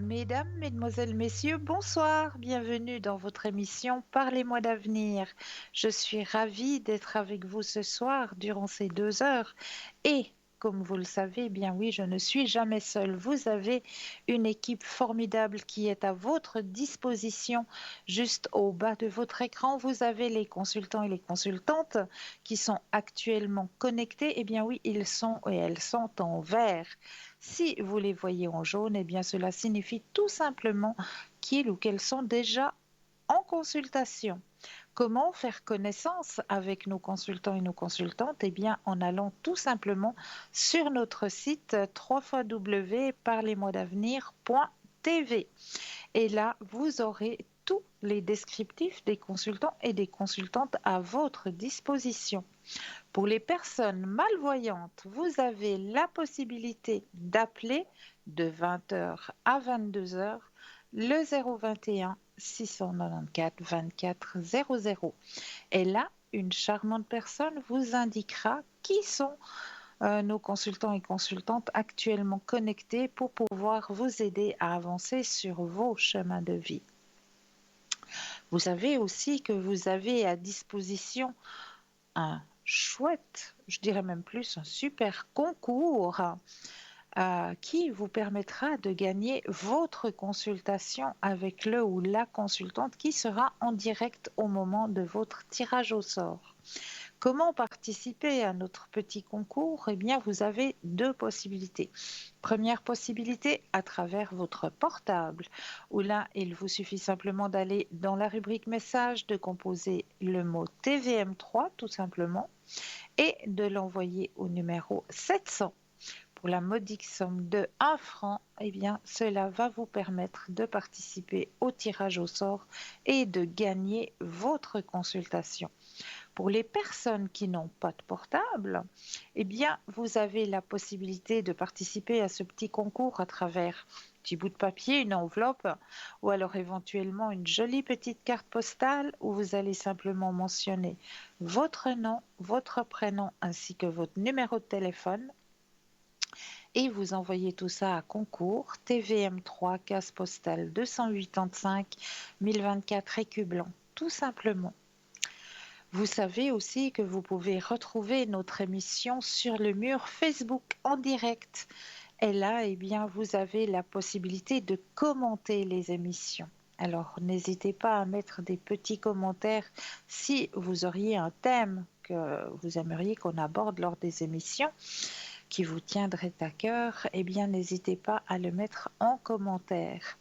Mesdames, Mesdemoiselles, Messieurs, bonsoir. Bienvenue dans votre émission Parlez-moi d'avenir. Je suis ravie d'être avec vous ce soir durant ces 2 heures. Et comme vous le savez, eh bien oui, je ne suis jamais seule. Vous avez une équipe formidable qui est à votre disposition. Juste au bas de votre écran, vous avez les consultants et les consultantes qui sont actuellement connectés. Eh bien oui, ils sont et elles sont en vert. Si vous les voyez en jaune, eh bien cela signifie tout simplement qu'ils ou qu'elles sont déjà en consultation. Comment faire connaissance avec nos consultants et nos consultantes? Eh bien, en allant tout simplement sur notre site www.parlez-moi-d'avenir.tv. Et là, vous aurez tous les descriptifs des consultants et des consultantes à votre disposition. Pour les personnes malvoyantes, vous avez la possibilité d'appeler de 20 h à 22 h le 021 694 24 00. Et là, une charmante personne vous indiquera qui sont nos consultants et consultantes actuellement connectés pour pouvoir vous aider à avancer sur vos chemins de vie. Vous savez aussi que vous avez à disposition un chouette, je dirais même plus, un super concours qui vous permettra de gagner votre consultation avec le ou la consultante qui sera en direct au moment de votre tirage au sort. Comment participer à notre petit concours? Eh bien, vous avez deux possibilités. Première possibilité, à travers votre portable, où là, il vous suffit simplement d'aller dans la rubrique message, de composer le mot TVM3 tout simplement, et de l'envoyer au numéro 700 pour la modique somme de 1 franc. Eh bien, cela va vous permettre de participer au tirage au sort et de gagner votre consultation. Pour les personnes qui n'ont pas de portable, eh bien, vous avez la possibilité de participer à ce petit concours à travers un petit bout de papier, une enveloppe, ou alors éventuellement une jolie petite carte postale où vous allez simplement mentionner votre nom, votre prénom ainsi que votre numéro de téléphone. Et vous envoyez tout ça à concours TVM3 case postale 285 1024 écu blanc, tout simplement. Vous savez aussi que vous pouvez retrouver notre émission sur le mur Facebook en direct. Et là, eh bien, vous avez la possibilité de commenter les émissions. Alors, n'hésitez pas à mettre des petits commentaires si vous auriez un thème que vous aimeriez qu'on aborde lors des émissions qui vous tiendrait à cœur. Eh bien, n'hésitez pas à le mettre en commentaire.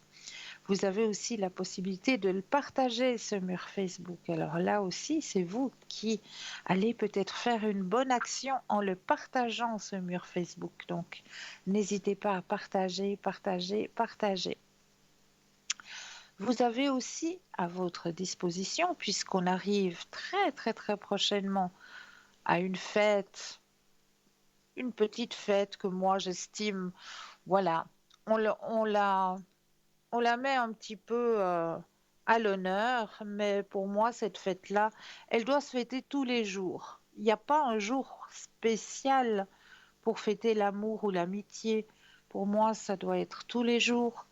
Vous avez aussi la possibilité de le partager, ce mur Facebook. Alors là aussi, c'est vous qui allez peut-être faire une bonne action en le partageant, ce mur Facebook. Donc, n'hésitez pas à partager, partager, partager. Vous avez aussi à votre disposition, puisqu'on arrive très très très prochainement à une petite fête que moi j'estime, voilà, on, on la met un petit peu à l'honneur, mais pour moi, cette fête-là, elle doit se fêter tous les jours. Il n'y a pas un jour spécial pour fêter l'amour ou l'amitié. Pour moi, ça doit être tous les jours.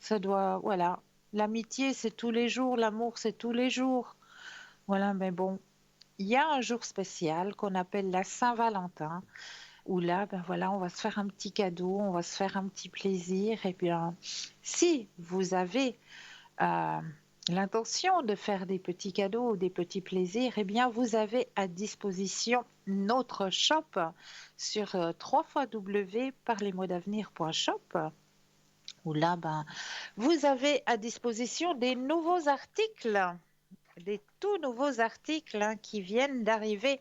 Ça doit, voilà. L'amitié, c'est tous les jours. L'amour, c'est tous les jours. Voilà, mais bon, il y a un jour spécial qu'on appelle la Saint-Valentin, où là, ben voilà, on va se faire un petit cadeau, on va se faire un petit plaisir. Et bien, si vous avez euh, l'intention de faire des petits cadeaux ou des petits plaisirs, eh bien, vous avez à disposition notre shop sur www.parlezmoi-d'avenir.shop où là, ben, vous avez à disposition des nouveaux articles, des tout nouveaux articles qui viennent d'arriver,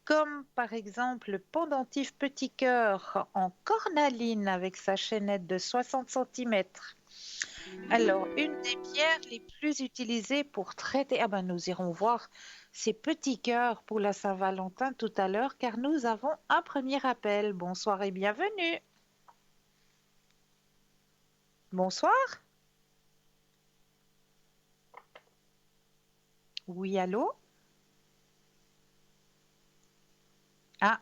comme par exemple le pendentif petit cœur en cornaline avec sa chaînette de 60 cm. Alors, une des pierres les plus utilisées pour traiter, ah ben nous irons voir ces petits cœurs pour la Saint-Valentin tout à l'heure, car nous avons un premier appel. Bonsoir et bienvenue. Bonsoir. Oui, allô? Ah,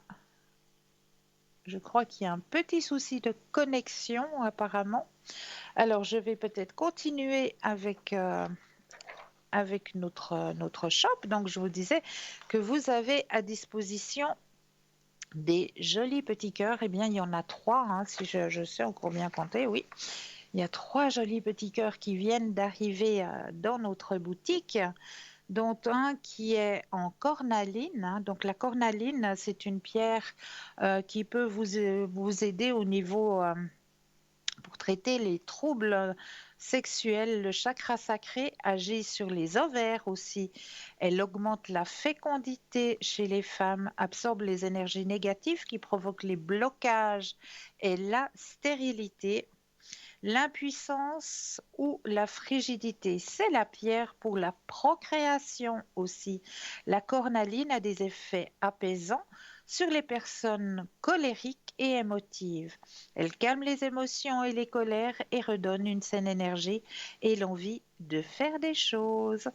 Je crois qu'il y a un petit souci de connexion apparemment. Alors, je vais peut-être continuer avec notre shop. Donc, je vous disais que vous avez à disposition des jolis petits cœurs. Eh bien, il y en a trois, hein, si je sais encore bien compter, oui. Il y a trois jolis petits cœurs qui viennent d'arriver dans notre boutique, dont un qui est en cornaline, hein. Donc la cornaline, c'est une pierre qui peut vous aider au niveau pour traiter les troubles sexuels. Le chakra sacré agit sur les ovaires aussi. Elle augmente la fécondité chez les femmes, absorbe les énergies négatives qui provoquent les blocages et la stérilité. L'impuissance ou la frigidité, c'est la pierre pour la procréation aussi. La cornaline a des effets apaisants sur les personnes colériques et émotives. Elle calme les émotions et les colères et redonne une saine énergie et l'envie de faire des choses.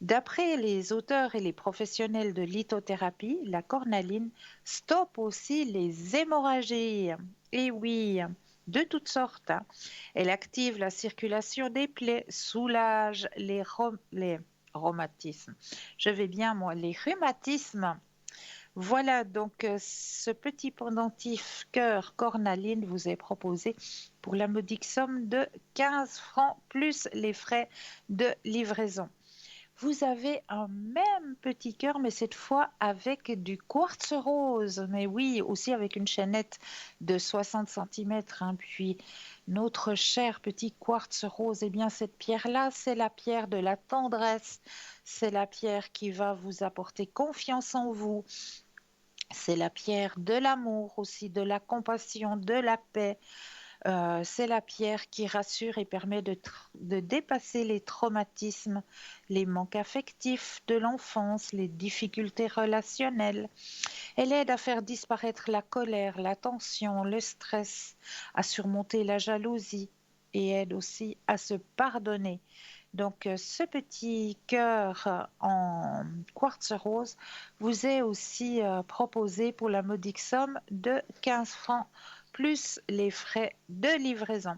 D'après les auteurs et les professionnels de lithothérapie, la cornaline stoppe aussi les hémorragies. Et oui, de toutes sortes, hein. Elle active la circulation des plaies, soulage les rhumatismes. Je vais bien, moi, les rhumatismes. Voilà, donc ce petit pendentif cœur cornaline vous est proposé pour la modique somme de 15 francs plus les frais de livraison. Vous avez un même petit cœur, mais cette fois avec du quartz rose. Mais oui, aussi avec une chaînette de 60 cm. Puis notre cher petit quartz rose, eh bien cette pierre-là, c'est la pierre de la tendresse. C'est la pierre qui va vous apporter confiance en vous. C'est la pierre de l'amour aussi, de la compassion, de la paix. C'est la pierre qui rassure et permet de dépasser les traumatismes, les manques affectifs de l'enfance, les difficultés relationnelles. Elle aide à faire disparaître la colère, la tension, le stress, à surmonter la jalousie et aide aussi à se pardonner. Donc, ce petit cœur en quartz rose vous est aussi proposé pour la modique somme de 15 francs plus les frais de livraison.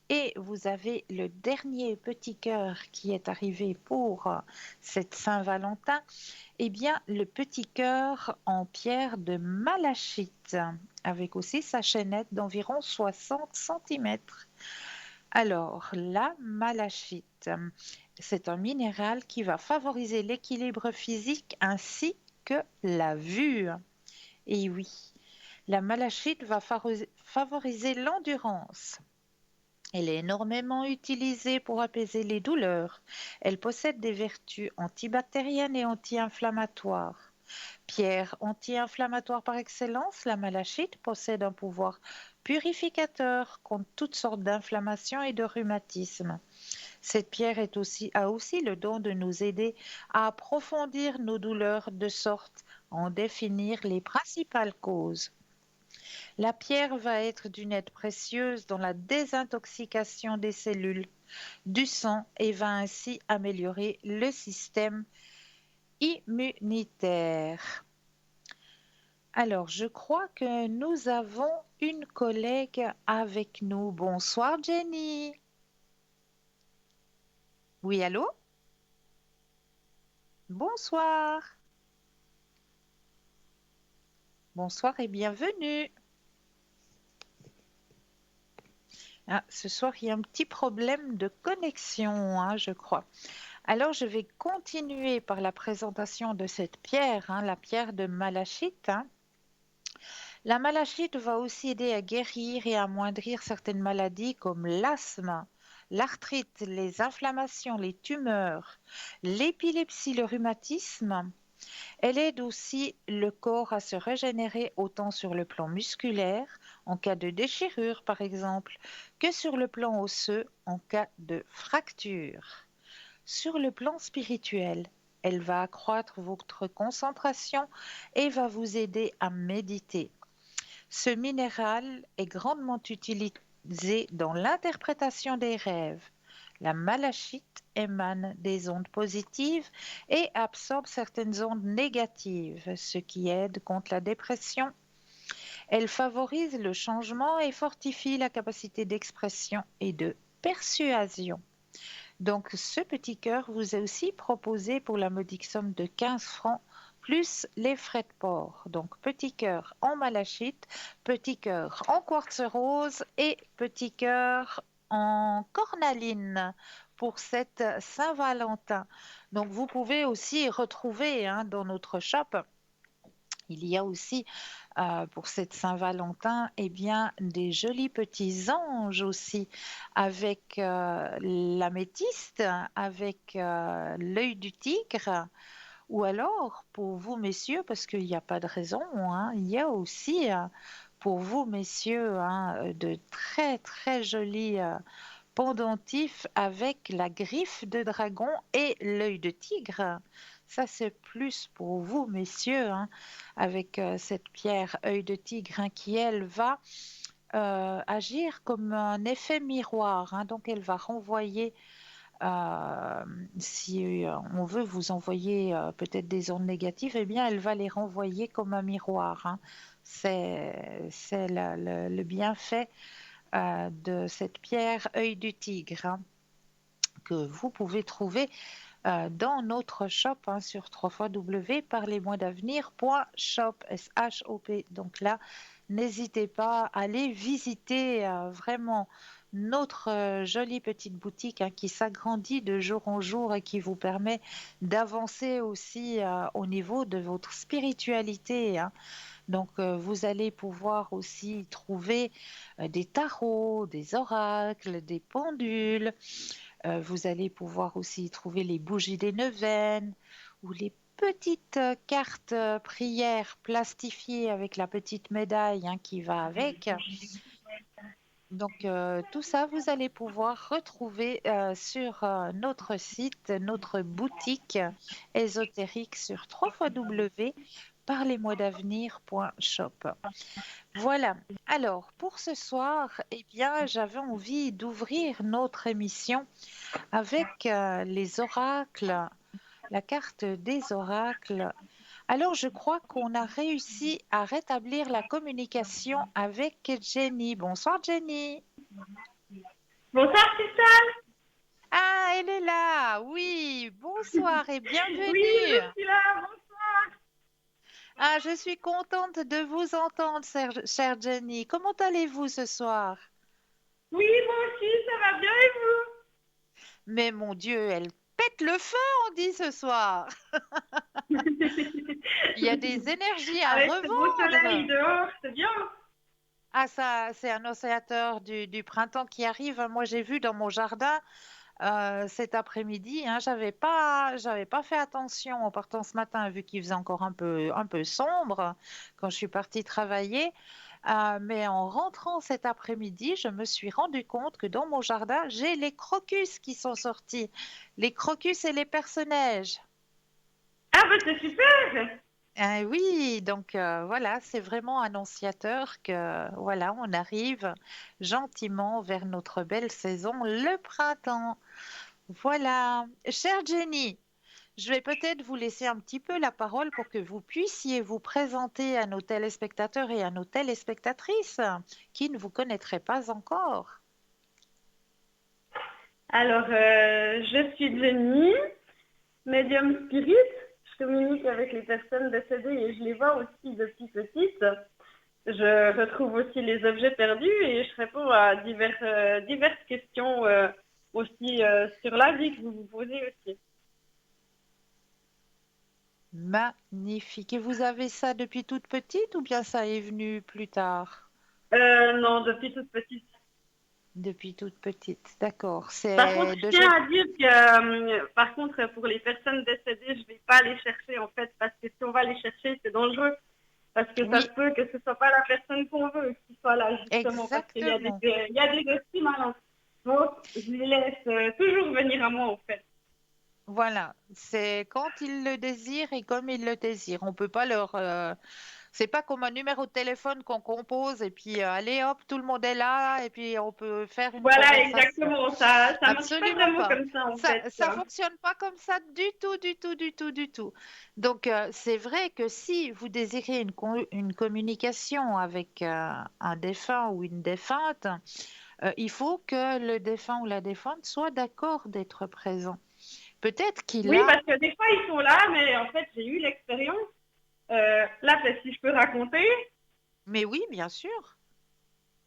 Et vous avez le dernier petit cœur qui est arrivé pour cette Saint-Valentin, eh bien le petit cœur en pierre de malachite, avec aussi sa chaînette d'environ 60 cm. Alors, la malachite, c'est un minéral qui va favoriser l'équilibre physique ainsi que la vue. Et oui, la malachite va favoriser l'endurance. Elle est énormément utilisée pour apaiser les douleurs. Elle possède des vertus antibactériennes et anti-inflammatoires. Pierre anti-inflammatoire par excellence, la malachite possède un pouvoir purificateur contre toutes sortes d'inflammations et de rhumatismes. Cette pierre a aussi le don de nous aider à approfondir nos douleurs de sorte à en définir les principales causes. La pierre va être d'une aide précieuse dans la désintoxication des cellules du sang et va ainsi améliorer le système immunitaire. Alors, je crois que nous avons une collègue avec nous. Bonsoir Jenny. Oui, allô? Bonsoir. Bonsoir et bienvenue. Ah, ce soir, il y a un petit problème de connexion, hein, je crois. Alors, je vais continuer par la présentation de cette pierre, hein, la pierre de malachite, hein. La malachite va aussi aider à guérir et à amoindrir certaines maladies comme l'asthme, l'arthrite, les inflammations, les tumeurs, l'épilepsie, le rhumatisme. Elle aide aussi le corps à se régénérer autant sur le plan musculaire, en cas de déchirure par exemple, que sur le plan osseux, en cas de fracture. Sur le plan spirituel, elle va accroître votre concentration et va vous aider à méditer. Ce minéral est grandement utilisé dans l'interprétation des rêves. La malachite émane des ondes positives et absorbe certaines ondes négatives, ce qui aide contre la dépression. Elle favorise le changement et fortifie la capacité d'expression et de persuasion. Donc, ce petit cœur vous est aussi proposé pour la modique somme de 15 francs plus les frais de port. Donc, petit cœur en malachite, petit cœur en quartz rose et petit cœur en cornaline pour cette Saint-Valentin. Donc, vous pouvez aussi retrouver dans notre shop. Il y a aussi pour cette Saint-Valentin, eh bien, des jolis petits anges aussi, avec l'améthyste, avec l'œil du tigre, ou alors pour vous, messieurs, parce qu'il n'y a pas de raison, il y a aussi pour vous, messieurs, de très très jolis pendentifs avec la griffe de dragon et l'œil de tigre. Ça, c'est plus pour vous, messieurs, avec cette pierre œil de tigre qui, elle, va agir comme un effet miroir. Donc, elle va renvoyer, si on veut vous envoyer peut-être des ondes négatives, eh bien, elle va les renvoyer comme un miroir. C'est le bienfait de cette pierre œil du tigre que vous pouvez trouver dans notre shop sur www.parlez-moi-d'avenir.shop, S-H-O-P. Donc là, n'hésitez pas à aller visiter vraiment notre jolie petite boutique qui s'agrandit de jour en jour et qui vous permet d'avancer aussi au niveau de votre spiritualité. Donc, vous allez pouvoir aussi trouver des tarots, des oracles, des pendules. Vous allez pouvoir aussi trouver les bougies des neuvaines ou les petites cartes prières plastifiées avec la petite médaille qui va avec. Donc, tout ça, vous allez pouvoir retrouver sur notre site, notre boutique ésotérique sur www.parlez-moi-d'avenir.shop. Voilà. Alors, pour ce soir, eh bien, j'avais envie d'ouvrir notre émission avec les oracles, la carte des oracles. Alors, je crois qu'on a réussi à rétablir la communication avec Jenny. Bonsoir, Jenny. Bonsoir, Tita. Ah, elle est là. Oui, bonsoir et Oui, bienvenue. je suis là. Bonsoir. Ah, je suis contente de vous entendre, chère Jenny. Comment allez-vous ce soir? Oui, moi aussi, ça va bien et Mais mon Dieu, elle pète le feu, on dit ce soir. vous? Il y a des énergies à Avec ce beau soleil revendre. dehors, c'est bien. Ah, ça, c'est un oscillateur du printemps qui arrive. Moi, j'ai vu dans mon jardin cet après-midi. J'avais pas fait attention en partant ce matin, vu qu'il faisait encore un peu sombre quand je suis partie travailler. Mais en rentrant cet après-midi, je me suis rendu compte que dans mon jardin, j'ai les crocus qui sont sortis. Les crocus et les personnages. Ah, bah c'est super. Ah oui, donc voilà, c'est vraiment annonciateur que voilà, on arrive gentiment vers notre belle saison, le printemps. Voilà, chère Jenny, je vais peut-être vous laisser un petit peu la parole pour que vous puissiez vous présenter à nos téléspectateurs et à nos téléspectatrices qui ne vous connaîtraient pas encore. Alors, je suis Jenny, médium spirit. Je communique avec les personnes décédées et je les vois aussi depuis petite. Je retrouve aussi les objets perdus et je réponds à diverses questions aussi sur la vie que vous vous posez aussi. Magnifique. Et vous avez ça depuis toute petite ou bien ça est venu plus tard? Non, depuis toute petite. Depuis toute petite, d'accord. Par contre, C'est je de tiens jeunes. à dire que, par contre, pour les personnes décédées, je vais pas les chercher en fait, parce que si on va les chercher, c'est dangereux. Parce que ça Oui, se peut que ce soit pas la personne qu'on veut qui soit là, justement, parce qu'il y a exactement. il y a des esprits malins. Donc, je les laisse toujours venir à moi, en fait. Voilà, c'est quand ils le désirent et comme ils le désirent. On peut pas leur C'est pas comme un numéro de téléphone qu'on compose et puis allez hop, tout le monde est là et puis on peut faire une Voilà, conversation. exactement. Ça marche pas Absolument vraiment pas. comme ça, en Ça, fait, ça quoi. fonctionne pas comme ça du tout, du tout, du tout, du tout. Donc, c'est vrai que si vous désirez une communication avec un défunt ou une défunte, il faut que le défunt ou la défunte soit d'accord d'être présent. Peut-être qu'il Oui, a, parce que des fois, ils sont là, mais en fait, j'ai eu l'expérience. Là, si je peux raconter. mais oui, bien sûr.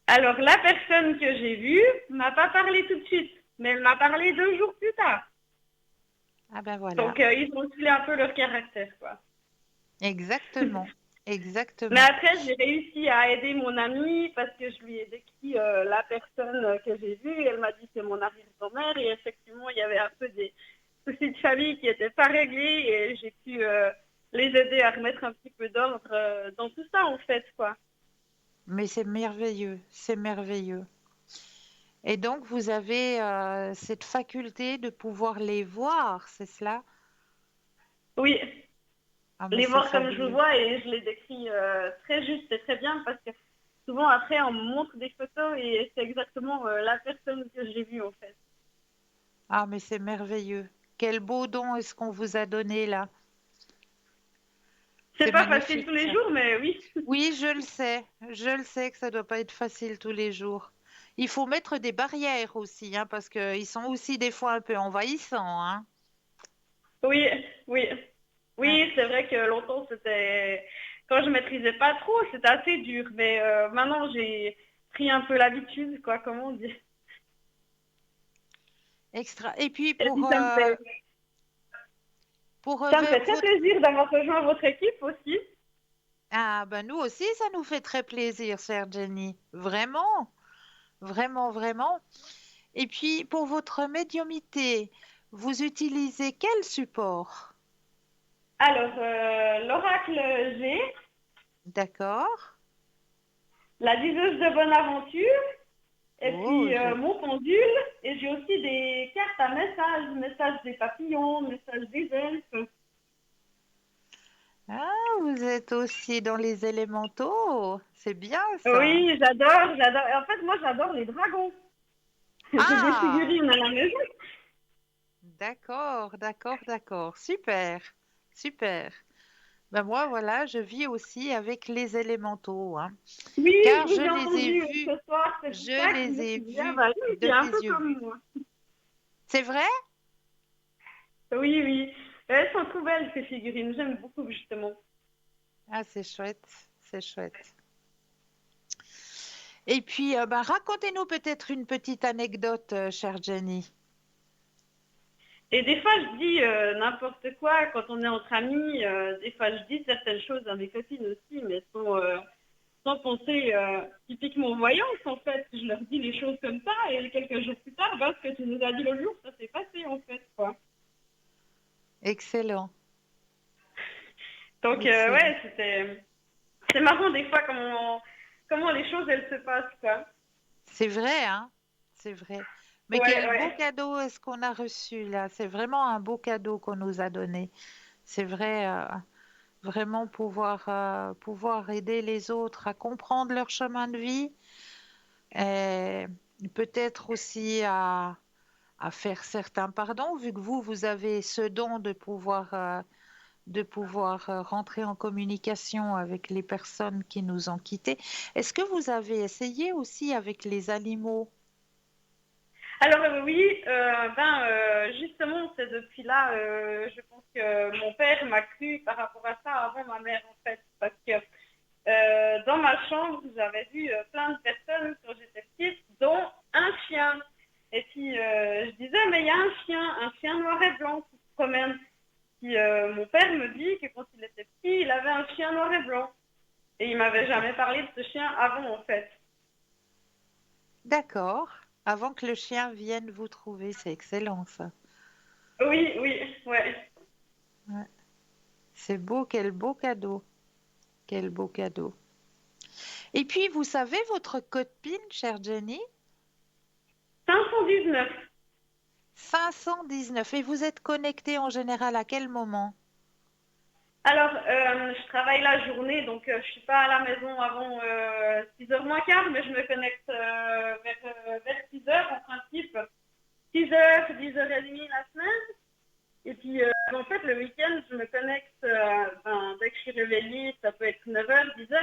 Alors, la personne que j'ai vue m'a pas parlé tout de suite, mais elle m'a parlé 2 jours plus tard. Ah ben voilà, Donc, ils ont tué un peu leur caractère, quoi. exactement, Mais exactement. après, j'ai réussi à aider mon amie parce que je lui ai décrit la personne que j'ai vue. Elle m'a dit c'est mon arrière-grand-mère et effectivement, il y avait un peu des soucis de famille qui n'étaient pas réglés et j'ai pu les aider à remettre un petit peu d'ordre dans tout ça, en fait, quoi. Mais c'est merveilleux, c'est merveilleux. Et donc, vous avez cette faculté de pouvoir les voir, c'est cela? Oui, Ah, mais les c'est voir comme je fabuleux. vois et je les décris très juste et très bien parce que souvent après on me montre des photos et c'est exactement la personne que j'ai vue en fait. Ah, mais c'est merveilleux. Quel beau don est-ce qu'on vous a donné là? C'est C'est pas facile magnifique tous les ça. jours, mais oui. Oui, je le sais que ça doit pas être facile tous les jours. Il faut mettre des barrières aussi, hein, parce qu'ils sont aussi des fois un peu envahissants, hein. Oui, oui. Ouais. Oui, c'est vrai que longtemps c'était quand je maîtrisais pas trop, c'était assez dur, mais maintenant j'ai pris un peu l'habitude, quoi, comment on dit. Extra. Et puis Et puis ça me fait très votre... plaisir d'avoir rejoint votre équipe aussi. Ah, ben nous aussi, ça nous fait très plaisir, chère Jenny. Vraiment, vraiment, vraiment. Et puis, pour votre médiumité, vous utilisez quel support? Alors, l'oracle G, D'accord. la diseuse de bonne aventure, et Oh, puis mon pendule, et j'ai aussi des cartes à messages, messages des papillons, messages des elfes. ah, vous êtes aussi dans les élémentaux. C'est bien ça. Oui, j'adore, j'adore. En fait, moi, j'adore les dragons. J'ai des Ah, figurines à la maison. d'accord, d'accord, d'accord. Super, super. Ben moi, voilà, je vis aussi avec les élémentaux, hein, Oui, car je je vous ai les ai entendu vus, ce soir, c'est pour je ça que je les me ai suis dit, ah vus bah oui, de c'est un mes peu yeux. comme moi. C'est vrai? Oui, oui. Elles sont trop belles, ces figurines. J'aime beaucoup, justement. Ah, c'est chouette, c'est chouette. Et puis, ben, racontez-nous peut-être une petite anecdote, chère Jenny. Et des fois, je dis n'importe quoi quand on est entre amis. Des fois, je dis certaines choses à mes copines aussi, mais sans penser typiquement voyance, en fait. Je leur dis les choses comme ça, et quelques jours plus tard, bah, ce que tu nous as dit l'autre jour, ça s'est passé, en fait, quoi. Excellent, Donc, excellent. ouais, c'est marrant des fois comment les choses, elles se passent, quoi. C'est vrai, hein? C'est vrai. Mais Ouais, quel beau ouais. cadeau est-ce qu'on a reçu là? C'est vraiment un beau cadeau qu'on nous a donné. C'est vrai, vraiment pouvoir aider les autres à comprendre leur chemin de vie et peut-être aussi à faire certains pardons, vu que vous avez ce don de pouvoir rentrer en communication avec les personnes qui nous ont quittés. Est-ce que vous avez essayé aussi avec les animaux? Alors oui, justement, c'est depuis là, je pense que mon père m'a cru par rapport à ça avant ma mère, en fait, parce que dans ma chambre, j'avais vu plein de personnes quand j'étais petite, dont un chien. Et puis je disais, mais il y a un chien noir et blanc qui se promène. Puis mon père me dit que quand il était petit, il avait un chien noir et blanc. Et il m'avait jamais parlé de ce chien avant, en fait. D'accord. Avant que le chien vienne vous trouver, c'est excellent ça. Oui, oui, ouais. Ouais. C'est beau, quel beau cadeau. Quel beau cadeau. Et puis, vous savez votre code PIN, chère Jenny? 519. 519. Et vous êtes connecté en général à quel moment? Alors, je travaille la journée, donc je suis pas à la maison avant 6h moins quart, mais je me connecte vers 6h en principe. 6h, 10h30 la semaine. Et puis, en fait, le week-end, je me connecte dès que je suis réveillée, ça peut être 9h, 10h,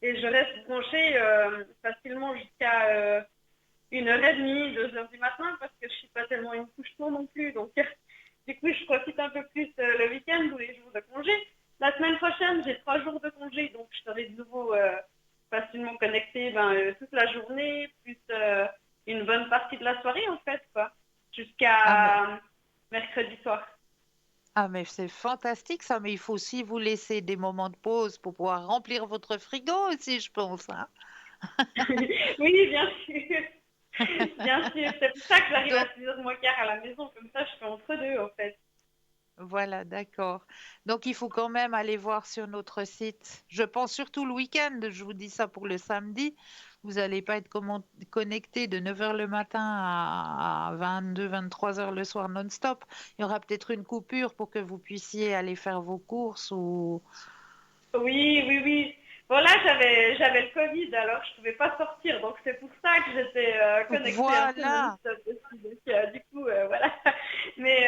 et je reste branchée facilement jusqu'à 1h30, 2h du matin, parce que je suis pas tellement une couche tôt non plus. Donc, du coup, je profite un peu plus le week-end ou les jours de congé. La semaine prochaine, j'ai 3 jours de congé, donc je serai de nouveau facilement connectée toute la journée, plus une bonne partie de la soirée, en fait, quoi, Ah mais, jusqu'à mercredi soir. ah mais c'est fantastique ça, mais il faut aussi vous laisser des moments de pause pour pouvoir remplir votre frigo aussi, je pense, hein. Oui, bien sûr. Bien sûr. C'est pour ça que j'arrive Donc, à 6h moins quart à la maison. Comme ça, je fais entre deux, en fait. voilà, d'accord. Donc, il faut quand même aller voir sur notre site. Je pense surtout le week-end, je vous dis ça pour le samedi. Vous n'allez pas être connecté de 9 heures le matin à 22, 23 heures le soir non-stop. Il y aura peut-être une coupure pour que vous puissiez aller faire vos courses ou... Oui, oui, oui. Bon, là, j'avais le Covid, alors je pouvais pas sortir. Donc, c'est pour ça que j'étais connectée un peu Voilà. non-stop aussi. Donc, du coup, voilà. Mais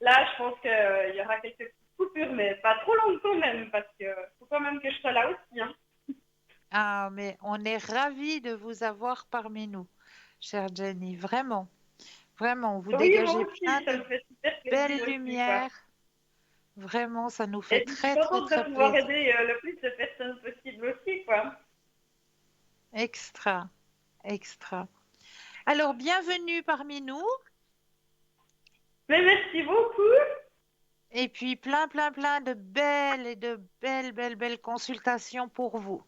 là, je pense qu'il y aura quelques petites coupures, mais pas trop longues quand même, parce que faut quand même que je sois là aussi, hein. Ah, mais on est ravis de vous avoir parmi nous, chère Jenny. Vraiment, vraiment, vous Oui, moi dégagez plein aussi, ça de me fait super plaisir belles aussi, quoi. lumières. Vraiment, ça nous fait Et je suis très, très, contente de très pouvoir plaisir. aider le plus de personnes possible aussi, quoi. Extra, extra. Alors, bienvenue parmi nous. Mais merci beaucoup. Et puis, plein, plein, plein de belles et de belles, belles, belles consultations pour vous.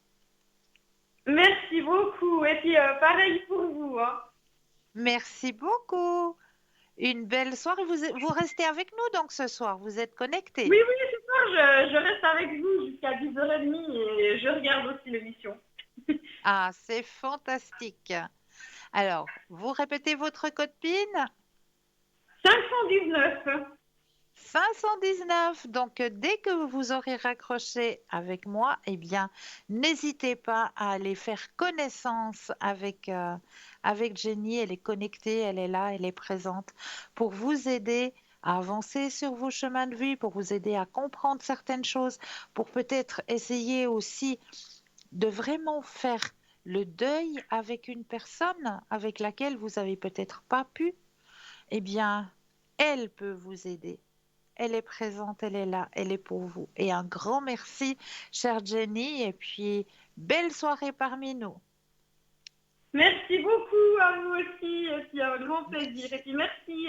Merci beaucoup. Et puis, pareil pour vous, hein. Merci beaucoup. Une belle soirée. Vous restez avec nous donc ce soir. Vous êtes Oui, connectés. oui, c'est ça. Je reste avec vous jusqu'à 10h30 et je regarde aussi l'émission. Ah, c'est fantastique. Alors, vous répétez votre code PIN? 519. 519. Donc, dès que vous aurez raccroché avec moi, eh bien, n'hésitez pas à aller faire connaissance avec Jenny. Elle est connectée, elle est là, elle est présente pour vous aider à avancer sur vos chemins de vie, pour vous aider à comprendre certaines choses, pour peut-être essayer aussi de vraiment faire le deuil avec une personne avec laquelle vous avez peut-être pas pu. Eh bien, elle peut vous aider. Elle est présente, elle est là, elle est pour vous. Et un grand merci, chère Jenny, et puis belle soirée parmi nous. Merci beaucoup à vous aussi. Et puis, un grand plaisir. Et Merci. puis, merci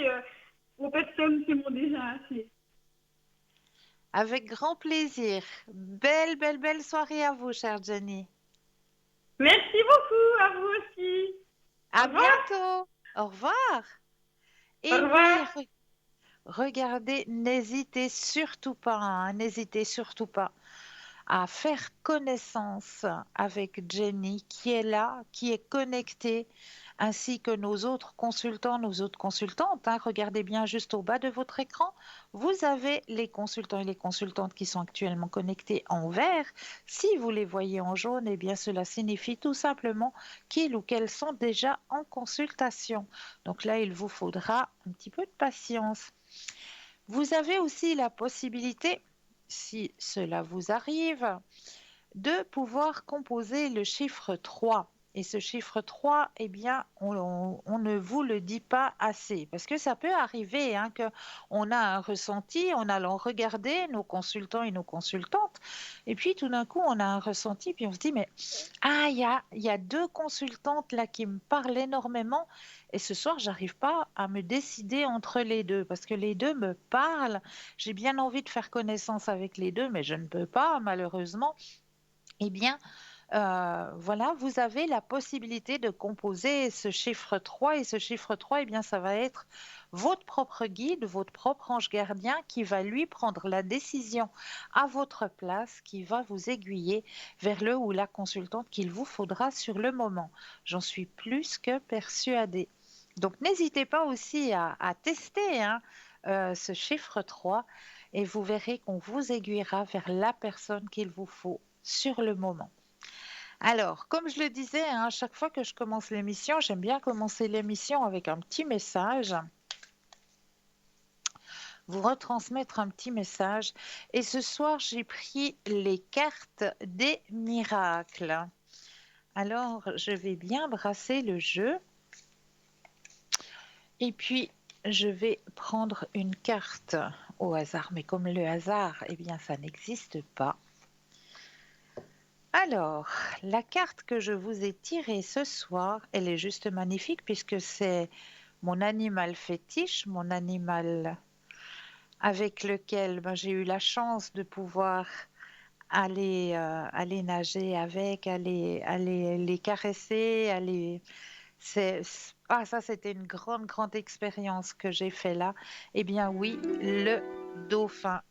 aux personnes qui m'ont déjà appelé. Avec grand plaisir. Belle, belle, belle soirée à vous, chère Jenny. Merci beaucoup à vous aussi. Au À revoir. bientôt. Au revoir. Au Et revoir. oui, regardez, n'hésitez surtout pas, hein, n'hésitez surtout pas à faire connaissance avec Jenny qui est là, qui est connectée, ainsi que nos autres consultants, nos autres consultantes, hein. Regardez bien juste au bas de votre écran, vous avez les consultants et les consultantes qui sont actuellement connectés en vert. Si vous les voyez en jaune, eh bien cela signifie tout simplement qu'ils ou qu'elles sont déjà en consultation. Donc là, il vous faudra un petit peu de patience. Vous avez aussi la possibilité, si cela vous arrive, de pouvoir composer le chiffre 3. Et ce chiffre 3, eh bien, on ne vous le dit pas assez. Parce que ça peut arriver hein, qu'on a un ressenti en allant regarder nos consultants et nos consultantes. Et puis tout d'un coup, on a un ressenti, puis on se dit, mais ah, il y a deux consultantes là qui me parlent énormément. Et ce soir, j'arrive pas à me décider entre les deux parce que les deux me parlent. J'ai bien envie de faire connaissance avec les deux, mais je ne peux pas, malheureusement. Eh bien, voilà, vous avez la possibilité de composer ce chiffre 3 et ce chiffre 3, eh bien, ça va être votre propre guide, votre propre ange gardien qui va lui prendre la décision à votre place, qui va vous aiguiller vers le ou la consultante qu'il vous faudra sur le moment. J'en suis plus que persuadée. Donc, n'hésitez pas aussi à tester hein, ce chiffre 3 et vous verrez qu'on vous aiguillera vers la personne qu'il vous faut sur le moment. Alors, comme je le disais, hein, à chaque fois que je commence l'émission, j'aime bien commencer l'émission avec un petit message, vous retransmettre un petit message. Et ce soir, j'ai pris les cartes des miracles. Alors, je vais bien brasser le jeu. Et puis, je vais prendre une carte au hasard. Mais comme le hasard, eh bien, ça n'existe pas. Alors, la carte que je vous ai tirée ce soir, elle est juste magnifique puisque c'est mon animal fétiche, mon animal avec lequel j'ai eu la chance de pouvoir aller nager avec, aller les caresser, ça, c'était une grande, grande expérience que j'ai fait là. Eh bien oui, le dauphin.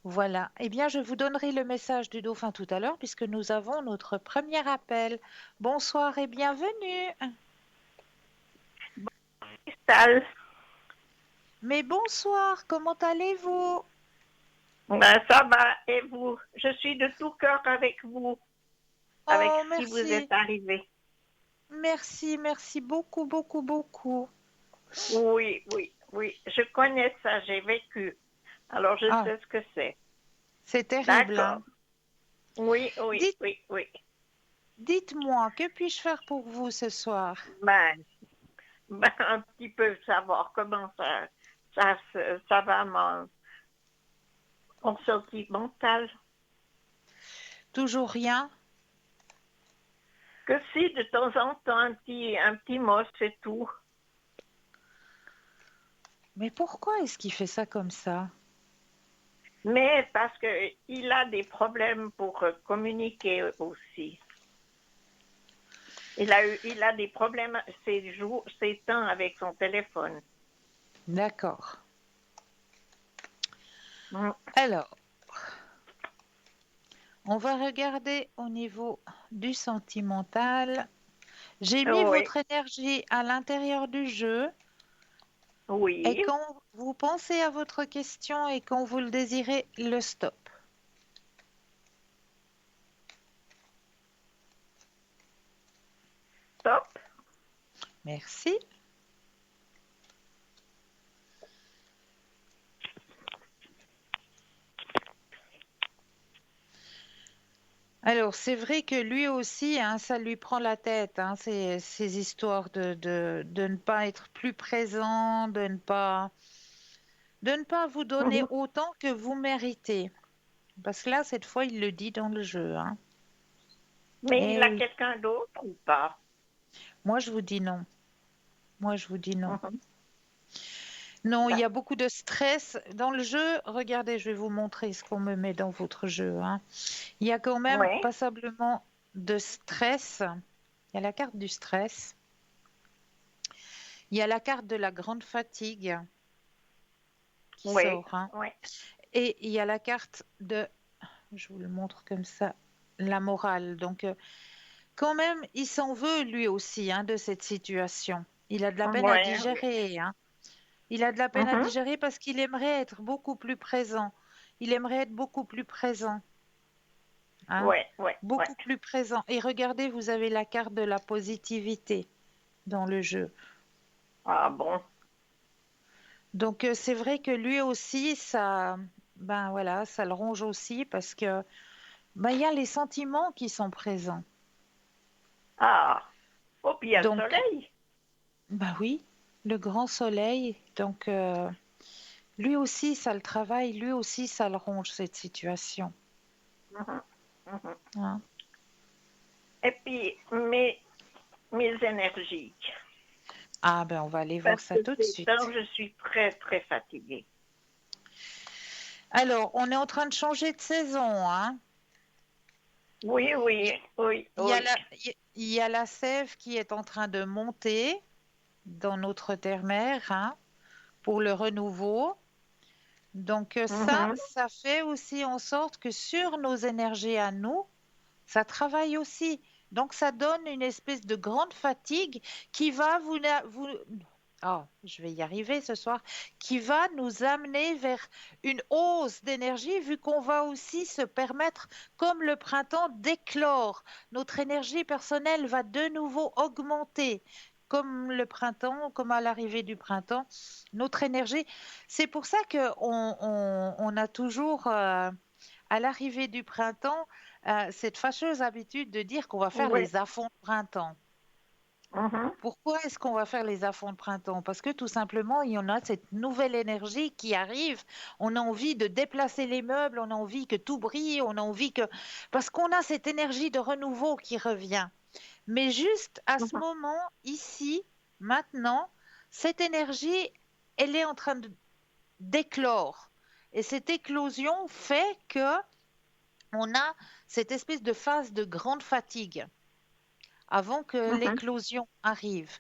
Voilà. Eh bien, je vous donnerai le message du dauphin tout à l'heure puisque nous avons notre premier appel. Bonsoir et bienvenue. Cristal. Mais bonsoir, comment allez-vous? Ben, ça va, et vous? Je suis de tout cœur avec vous, avec Oh, ce qui vous est merci. arrivé. Merci, merci beaucoup, beaucoup, beaucoup. Oui, oui, oui, je connais ça, j'ai vécu. Alors, je Ah, sais ce que c'est. c'est terrible, D'accord. hein? Oui, oui, Dites, oui, oui. dites-moi, que puis-je faire pour vous ce soir? Ben, un petit peu savoir comment ça va mon santé mentale. Toujours rien? Que si, de temps en temps, un petit mot, c'est tout. Mais pourquoi est-ce qu'il fait ça comme ça? Mais parce qu'il a des problèmes pour communiquer aussi. Il a des problèmes ces temps avec son téléphone. D'accord. Mm. Alors, on va regarder au niveau du sentimental. J'ai mis Oui, votre énergie à l'intérieur du jeu et oui, quand vous pensez à votre question et quand vous le désirez, le stop. top. Merci. Alors, c'est vrai que lui aussi, hein, ça lui prend la tête, hein, ces histoires de ne pas être plus présent, de ne pas vous donner Mhm. autant que vous méritez. Parce que là, cette fois, il le dit dans le jeu, hein. Mais il Eh a oui, quelqu'un d'autre ou pas? moi je vous dis non. Moi je vous dis non. Mhm. Non, il y a D'accord. beaucoup de stress dans le jeu. Regardez, je vais vous montrer ce qu'on me met dans votre jeu, hein. Il y a quand même Oui, passablement de stress. Il y a la carte du stress. Il y a la carte de la grande fatigue qui oui, sort, hein. oui. Et il y a la carte de, je vous le montre comme ça, la morale. Donc, quand même, il s'en veut lui aussi, hein, de cette situation. Il a de la peine à Oui, oui. digérer, hein. Il a de la peine à Mhm. digérer parce qu'il aimerait être beaucoup plus présent. Il aimerait être beaucoup plus présent, hein. Oui, oui, oui. Beaucoup plus présent. Et regardez, vous avez la carte de la positivité dans le jeu. Ah bon. Donc c'est vrai que lui aussi, ça, ben voilà, ça le ronge aussi parce que ben il y a les sentiments qui sont présents. Ah. Oh, puis il y a le Donc soleil. ben oui, le grand soleil. Donc lui aussi, ça le travaille. Lui aussi, ça le ronge cette situation, Mhm. Mhm. hein. Et puis, mes énergies. Ah ben on va aller voir Parce ça que tout de ces temps, suite. je suis très, très fatiguée. Alors, on est en train de changer de saison, hein. Oui, oui, oui, Il y a oui. la sève qui est en train de monter dans notre terre-mère, hein, pour le renouveau. Donc ça, Mhm. ça fait aussi en sorte que sur nos énergies à nous, ça travaille aussi. Donc ça donne une espèce de grande fatigue qui va vous oh, je vais y arriver ce soir, qui va nous amener vers une hausse d'énergie, vu qu'on va aussi se permettre, comme le printemps, d'éclore. Notre énergie personnelle va de nouveau augmenter. Comme le printemps, comme à l'arrivée du printemps, notre énergie. C'est pour ça qu'on a toujours, à l'arrivée du printemps, cette fâcheuse habitude de dire qu'on va faire Oui. les à-fonds de printemps. Mhm. Pourquoi est-ce qu'on va faire les à-fonds de printemps? Parce que tout simplement, il y en a cette nouvelle énergie qui arrive. On a envie de déplacer les meubles, on a envie que tout brille, on a envie que... Parce qu'on a cette énergie de renouveau qui revient. Mais juste à ce Mhm. moment, ici, maintenant, cette énergie, elle est en train d'éclore. Et cette éclosion fait que on a cette espèce de phase de grande fatigue avant que Mhm. l'éclosion arrive.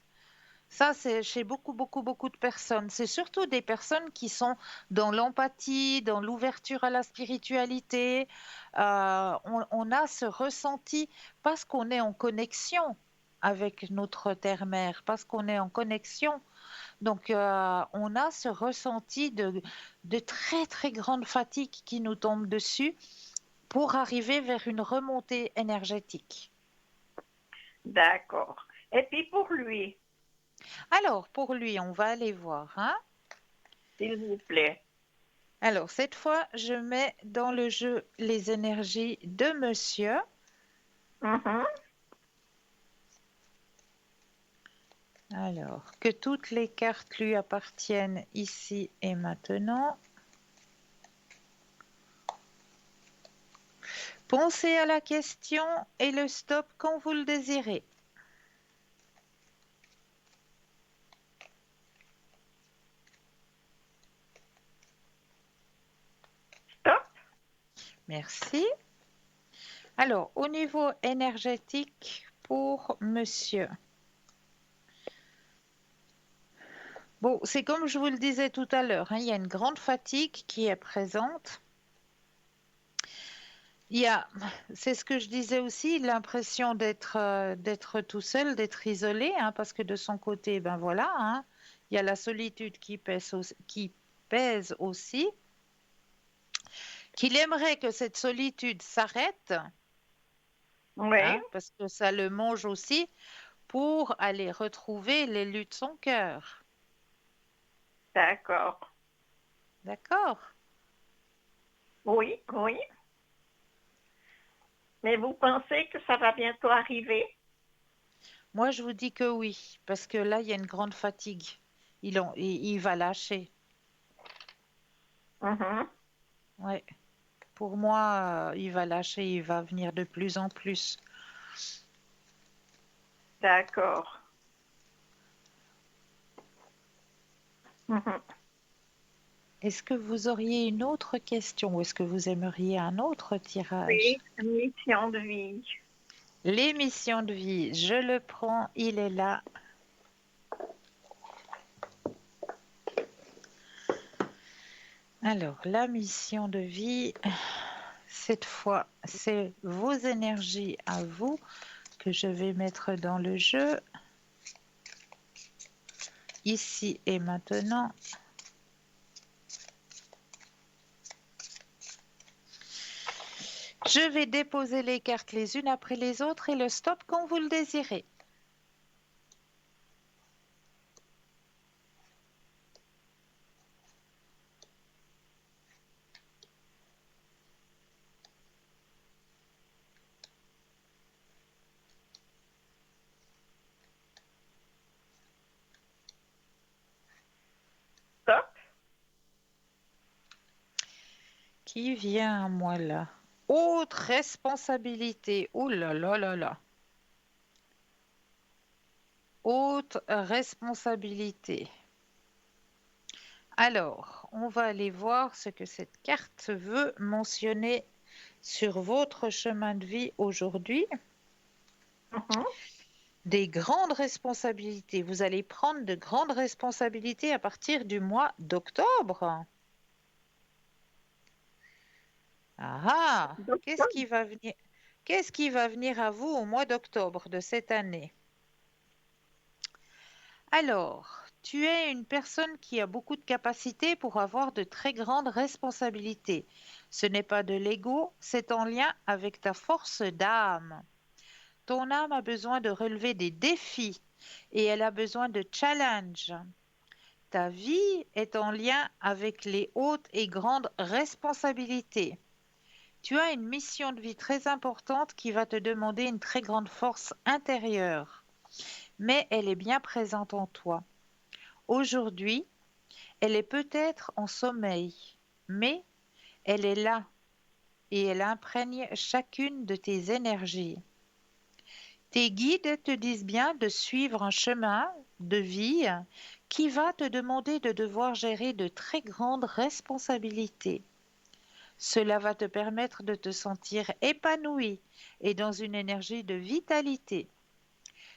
Ça, c'est chez beaucoup, beaucoup, beaucoup de personnes. C'est surtout des personnes qui sont dans l'empathie, dans l'ouverture à la spiritualité. On a ce ressenti parce qu'on est en connexion avec notre terre-mère, parce qu'on est en connexion. Donc, on a ce ressenti de très, très grande fatigue qui nous tombe dessus pour arriver vers une remontée énergétique. D'accord. Et puis pour lui, Alors, pour lui, on va aller voir, hein. s'il vous plaît. Alors, cette fois, je mets dans le jeu les énergies de monsieur. Mhm. Alors, que toutes les cartes lui appartiennent ici et maintenant. Pensez à la question et le stop quand vous le désirez. Stop. Merci. Alors, au niveau énergétique pour monsieur. Bon, c'est comme je vous le disais tout à l'heure, hein, il y a une grande fatigue qui est présente. Il y a, c'est ce que je disais aussi, l'impression d'être tout seul, d'être isolé, hein, parce que de son côté, ben voilà, hein, il y a la solitude qui pèse aussi, qu'il aimerait que cette solitude s'arrête, Oui. hein, parce que ça le mange aussi, pour aller retrouver l'élu de son cœur. D'accord. D'accord? Oui, oui. Mais vous pensez que ça va bientôt arriver? Moi, je vous dis que oui, parce que là, il y a une grande fatigue. Il va lâcher. Mhm. Ouais. Pour moi, il va lâcher, il va venir de plus en plus. D'accord. Mhm. Est-ce que vous auriez une autre question ou est-ce que vous aimeriez un autre tirage? Oui, mission de vie. L'émission de vie, je le prends, il est là. Alors, la mission de vie, cette fois, c'est vos énergies à vous que je vais mettre dans le jeu. Ici et maintenant. Je vais déposer les cartes les unes après les autres et le stop quand vous le désirez. Stop. Qui vient à moi là? Autre responsabilité. Oh là là là là. Haute responsabilité. Alors, on va aller voir ce que cette carte veut mentionner sur votre chemin de vie aujourd'hui. Mhm. Des grandes responsabilités. Vous allez prendre de grandes responsabilités à partir du mois d'octobre. Ah, qu'est-ce Docteur. qui va venir? Qu'est-ce qui va venir à vous au mois d'octobre de cette année? Alors, Tu es une personne qui a beaucoup de capacités pour avoir de très grandes responsabilités. Ce n'est pas de l'ego, c'est en lien avec ta force d'âme. Ton âme a besoin de relever des défis et elle a besoin de challenges. Ta vie est en lien avec les hautes et grandes responsabilités. Tu as une mission de vie très importante qui va te demander une très grande force intérieure, mais elle est bien présente en toi. Aujourd'hui, elle est peut-être en sommeil, mais elle est là et elle imprègne chacune de tes énergies. Tes guides te disent bien de suivre un chemin de vie qui va te demander de devoir gérer de très grandes responsabilités. Cela va te permettre de te sentir épanoui et dans une énergie de vitalité.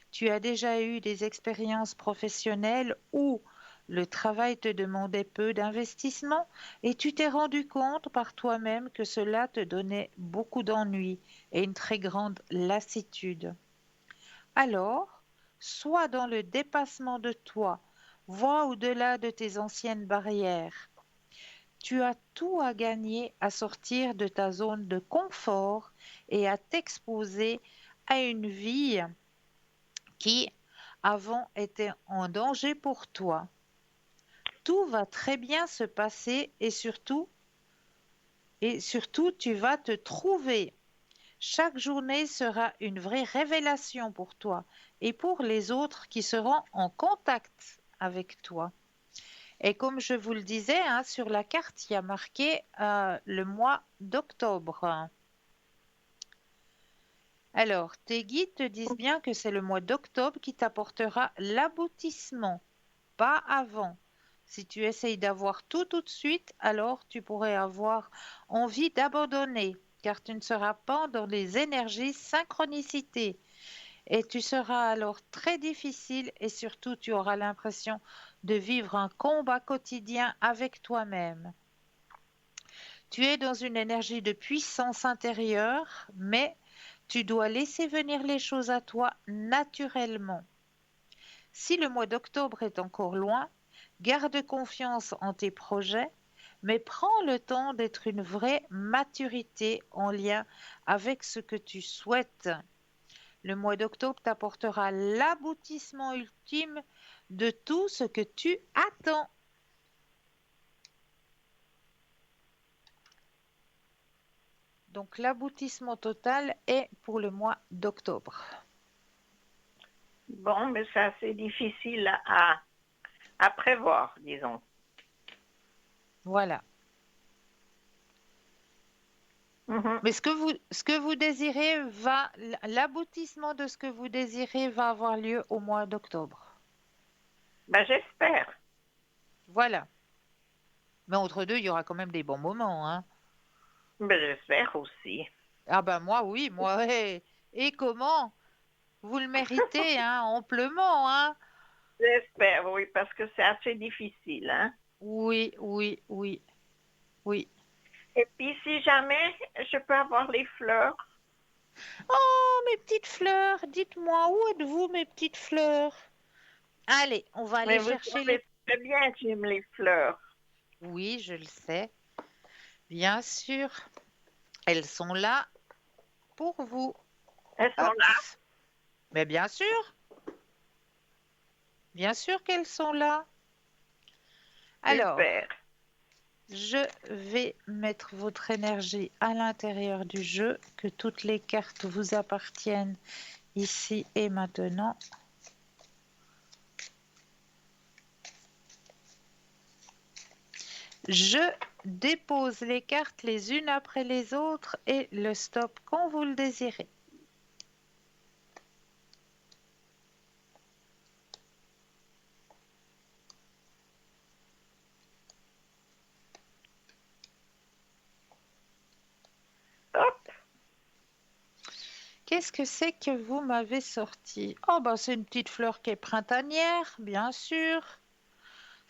Tu as déjà eu des expériences professionnelles où le travail te demandait peu d'investissement et tu t'es rendu compte par toi-même que cela te donnait beaucoup d'ennui et une très grande lassitude. Alors, sois dans le dépassement de toi, vois au-delà de tes anciennes barrières. Tu as tout à gagner à sortir de ta zone de confort et à t'exposer à une vie qui, avant, était en danger pour toi. Tout va très bien se passer et surtout, tu vas te trouver. Chaque journée sera une vraie révélation pour toi et pour les autres qui seront en contact avec toi. Et comme je vous le disais, hein, sur la carte, il y a marqué le mois d'octobre. Alors, tes guides te disent bien que c'est le mois d'octobre qui t'apportera l'aboutissement, pas avant. Si tu essayes d'avoir tout de suite, alors tu pourrais avoir envie d'abandonner, car tu ne seras pas dans les énergies synchronicité. Et tu seras alors très difficile et surtout tu auras l'impression de vivre un combat quotidien avec toi-même. Tu es dans une énergie de puissance intérieure, mais tu dois laisser venir les choses à toi naturellement. Si le mois d'octobre est encore loin, garde confiance en tes projets, mais prends le temps d'être une vraie maturité en lien avec ce que tu souhaites. Le mois d'octobre t'apportera l'aboutissement ultime de tout ce que tu attends. Donc l'aboutissement total est pour le mois d'octobre. Bon, mais c'est assez difficile à prévoir, disons. Voilà. Mhm. Mais ce que vous désirez l'aboutissement de ce que vous désirez va avoir lieu au mois d'octobre. Ben, j'espère. Voilà. Mais entre deux, il y aura quand même des bons moments, hein. Ben, j'espère aussi. Ah ben moi, oui, moi, et comment? Vous le méritez, hein, amplement, hein. J'espère, oui, parce que c'est assez difficile, hein. Oui, oui, oui, oui. Et puis, si jamais je peux avoir les fleurs, Oh, mes petites fleurs, dites-moi, où êtes-vous, mes petites fleurs? Allez, on va aller mais vous chercher les... savez très bien que j'aime les fleurs. Oui, je le sais, bien sûr. Elles sont là pour vous. Elles sont Hop. là. Mais bien sûr qu'elles sont là. Alors, Super. je vais mettre votre énergie à l'intérieur du jeu, que toutes les cartes vous appartiennent ici et maintenant. Je dépose les cartes les unes après les autres et le stop quand vous le désirez. Hop. Qu'est-ce que c'est que vous m'avez sorti? Oh, bah, c'est une petite fleur qui est printanière, bien sûr.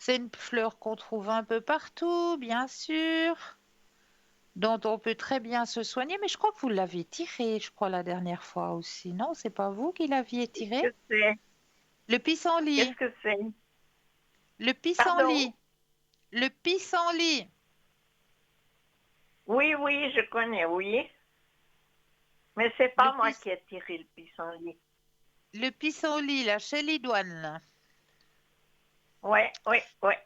C'est une fleur qu'on trouve un peu partout, bien sûr, dont on peut très bien se soigner. Mais je crois que vous l'aviez tiré, je crois, la dernière fois aussi. Non, c'est pas vous qui l'aviez tiré? Qu'est-ce que c'est? Le pissenlit. Qu'est-ce que c'est? Le Pardon? pissenlit. Le pissenlit. Oui, oui, je connais, oui. Mais c'est Le, pas moi pis- qui ai tiré le pissenlit. le pissenlit, la chélidoine. Là. Ouais, ouais, ouais.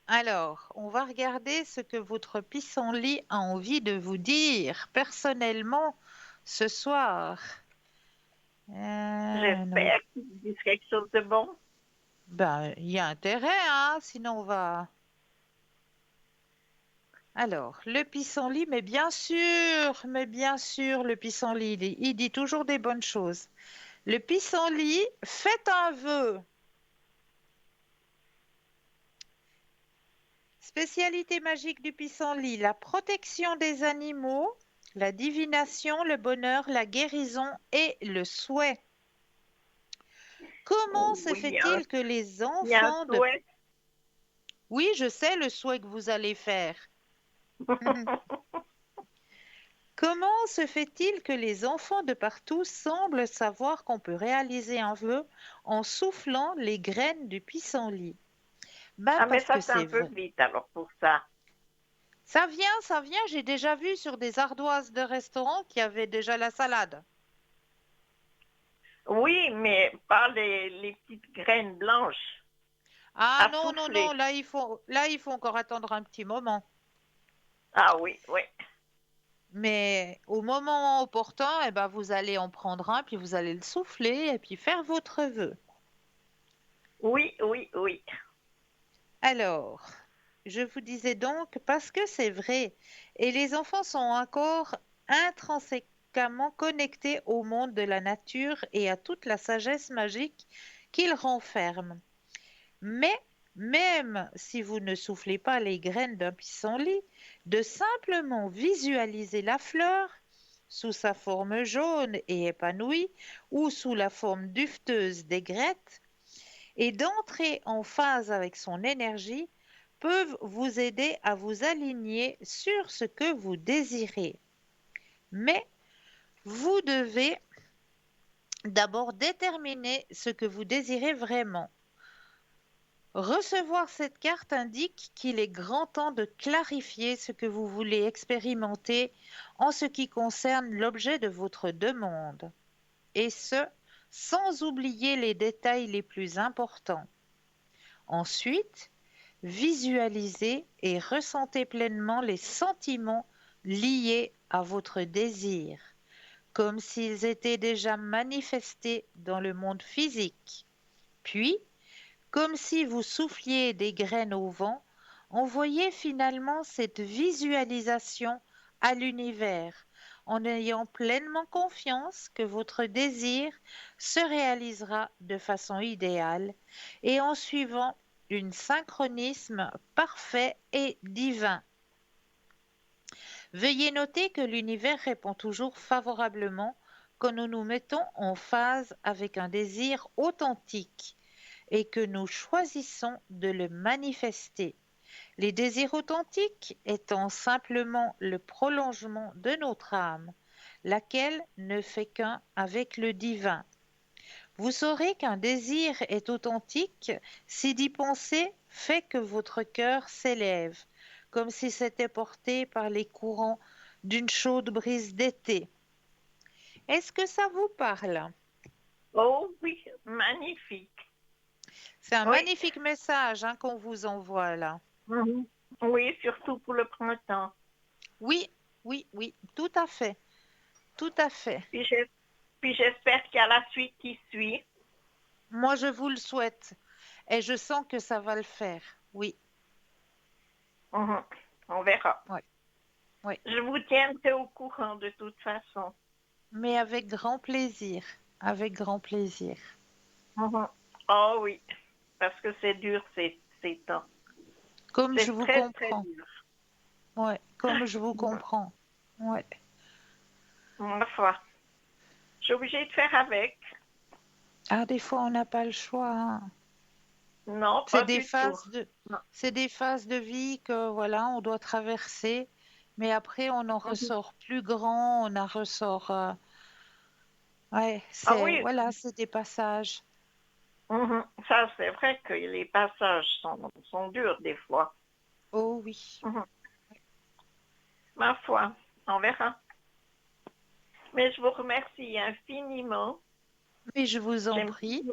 Alors, on va regarder ce que votre pissenlit a envie de vous dire personnellement ce soir. Non. J'espère qu'ils disent quelque chose de bon. Ben, il y a intérêt, hein, sinon on va. Alors, le pissenlit, mais bien sûr, le pissenlit, il dit toujours des bonnes choses. Le pissenlit, faites un vœu. Spécialité magique du pissenlit, la protection des animaux, la divination, le bonheur, la guérison et le souhait. Comment se Oui, fait-il que les il y a un enfants de... souhait. Oui, je sais le souhait que vous allez faire. Comment se fait-il que les enfants de partout semblent savoir qu'on peut réaliser un vœu en soufflant les graines du pissenlit? Ben Ah, mais parce que ça, c'est un c'est peu vrai. vite alors pour ça. Ça vient, j'ai déjà vu sur des ardoises de restaurants qui avaient déjà la salade. Oui, mais pas les petites graines blanches Ah à non, non, non, souffler. là, il faut encore attendre un petit moment. Ah oui, oui. Mais au moment opportun, eh ben, vous allez en prendre un, puis vous allez le souffler, et puis faire votre vœu. Oui, oui, oui. Alors, je vous disais donc, parce que c'est vrai, et les enfants sont encore intrinsèquement connectés au monde de la nature et à toute la sagesse magique qu'il renferme. Mais même si vous ne soufflez pas les graines d'un pissenlit, de simplement visualiser la fleur sous sa forme jaune et épanouie ou sous la forme duveteuse d'aigrette et d'entrer en phase avec son énergie peuvent vous aider à vous aligner sur ce que vous désirez. Mais vous devez d'abord déterminer ce que vous désirez vraiment. Recevoir cette carte indique qu'il est grand temps de clarifier ce que vous voulez expérimenter en ce qui concerne l'objet de votre demande, et ce, sans oublier les détails les plus importants. Ensuite, visualisez et ressentez pleinement les sentiments liés à votre désir, comme s'ils étaient déjà manifestés dans le monde physique. Puis, comme si vous souffliez des graines au vent, envoyez finalement cette visualisation à l'univers en ayant pleinement confiance que votre désir se réalisera de façon idéale et en suivant un synchronisme parfait et divin. Veuillez noter que l'univers répond toujours favorablement quand nous nous mettons en phase avec un désir authentique et que nous choisissons de le manifester. Les désirs authentiques étant simplement le prolongement de notre âme, laquelle ne fait qu'un avec le divin. Vous saurez qu'un désir est authentique si d'y penser fait que votre cœur s'élève, comme si c'était porté par les courants d'une chaude brise d'été. Est-ce que ça vous parle? Oh oui, magnifique. C'est un Oui. magnifique message hein, qu'on vous envoie là. Mhm. Oui, surtout pour le printemps. Oui, oui, oui, tout à fait, tout à fait. Puis j'ai- puis j'espère qu'il y a la suite qui suit. Moi, je vous le souhaite et je sens que ça va le faire. Oui, Mhm. On verra. oui, oui, Je vous tiendrai au courant de toute façon. mais avec grand plaisir, avec grand plaisir. Mhm. Oh oui, parce que c'est dur ces temps. Comme je C'est vous très très comprends, dur. ouais, comme je vous comprends, ouais. Ma foi. Je suis obligée de faire avec. Ah, des fois, on n'a pas le choix, hein. Non, C'est pas des du tout. phases de, Non. c'est des phases de vie que voilà, on doit traverser, mais après, on en Mhm. ressort plus grand, on en ressort. Ouais, Ah c'est oui, voilà, c'est des passages. Mhm. Ça, c'est vrai que les passages sont durs des fois. Oh oui. Mhm. Ma foi, on verra. Mais je vous remercie infiniment. Mais je vous en J'aime, prie.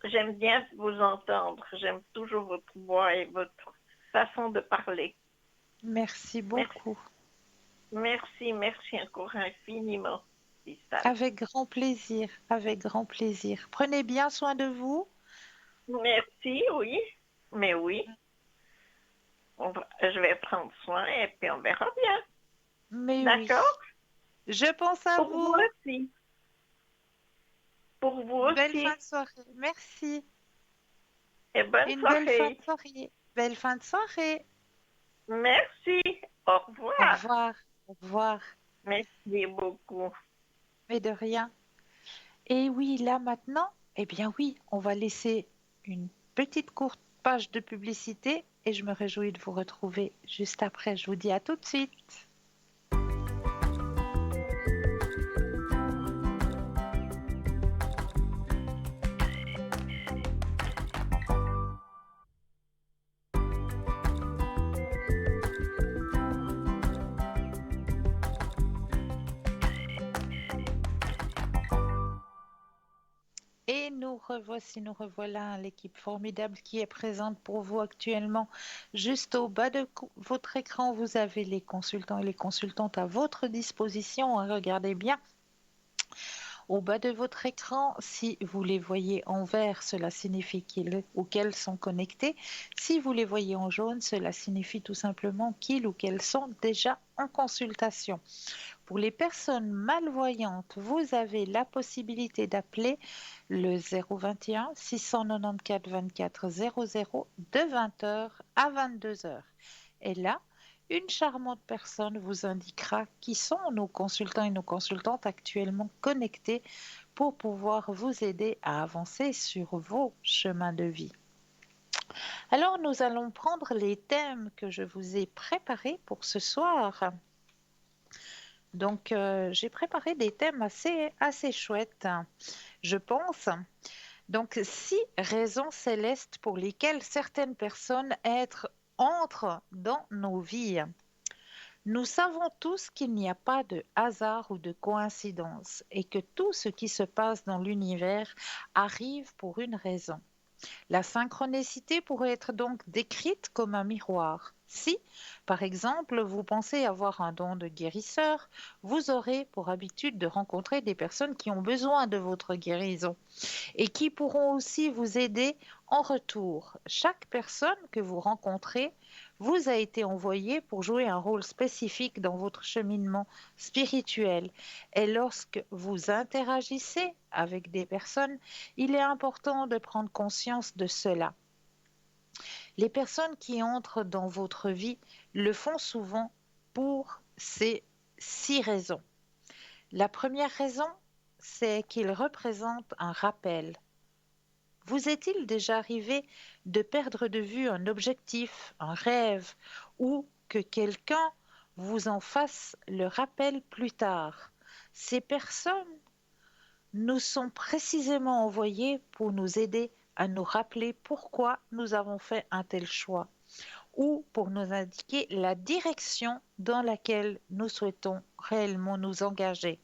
j'aime bien vous entendre. J'aime toujours votre voix et votre façon de parler. Merci Merci, beaucoup. merci encore infiniment, Cristal. Avec grand plaisir, avec grand plaisir. Prenez bien soin de vous. Merci, oui. Mais oui, je vais prendre soin et puis on verra bien. Mais oui. D'accord? Je pense à Pour vous vous. aussi. Pour vous Belle fin aussi. de soirée. Merci. Et bonne Une belle fin soirée. de soirée. Belle fin de soirée. Merci. Au Au revoir. revoir. Au revoir. Merci beaucoup. Mais de rien. Et oui, là maintenant, eh bien oui, on va laisser une petite courte page de publicité et je me réjouis de vous retrouver juste après. Je vous dis à tout de suite. Et nous revoici, nous revoilà, l'équipe formidable qui est présente pour vous actuellement. Juste au bas de votre écran, vous avez les consultants et les consultantes à votre disposition. Regardez bien. Au bas de votre écran, si vous les voyez en vert, cela signifie qu'ils ou qu'elles sont connectés. Si vous les voyez en jaune, cela signifie tout simplement qu'ils ou qu'elles sont déjà en consultation. Pour les personnes malvoyantes, vous avez la possibilité d'appeler le 021 694 24 00 de 20h à 22h. Et là, une charmante personne vous indiquera qui sont nos consultants et nos consultantes actuellement connectés pour pouvoir vous aider à avancer sur vos chemins de vie. Alors, nous allons prendre les thèmes que je vous ai préparés pour ce soir. Donc, j'ai préparé des thèmes assez chouettes, je pense. Donc, 6 raisons célestes pour lesquelles certaines personnes entrent dans nos vies. Nous savons tous qu'il n'y a pas de hasard ou de coïncidence et que tout ce qui se passe dans l'univers arrive pour une raison. La synchronicité pourrait être donc décrite comme un miroir. Si, par exemple, vous pensez avoir un don de guérisseur, vous aurez pour habitude de rencontrer des personnes qui ont besoin de votre guérison et qui pourront aussi vous aider en retour. Chaque personne que vous rencontrez vous a été envoyée pour jouer un rôle spécifique dans votre cheminement spirituel. Et lorsque vous interagissez avec des personnes, il est important de prendre conscience de cela. Les personnes qui entrent dans votre vie le font souvent pour ces 6 raisons. La première raison, c'est qu'ils représentent un rappel. Vous est-il déjà arrivé de perdre de vue un objectif, un rêve, ou que quelqu'un vous en fasse le rappel plus tard? Ces personnes nous sont précisément envoyées pour nous aider à nous rappeler pourquoi nous avons fait un tel choix, ou pour nous indiquer la direction dans laquelle nous souhaitons réellement nous engager.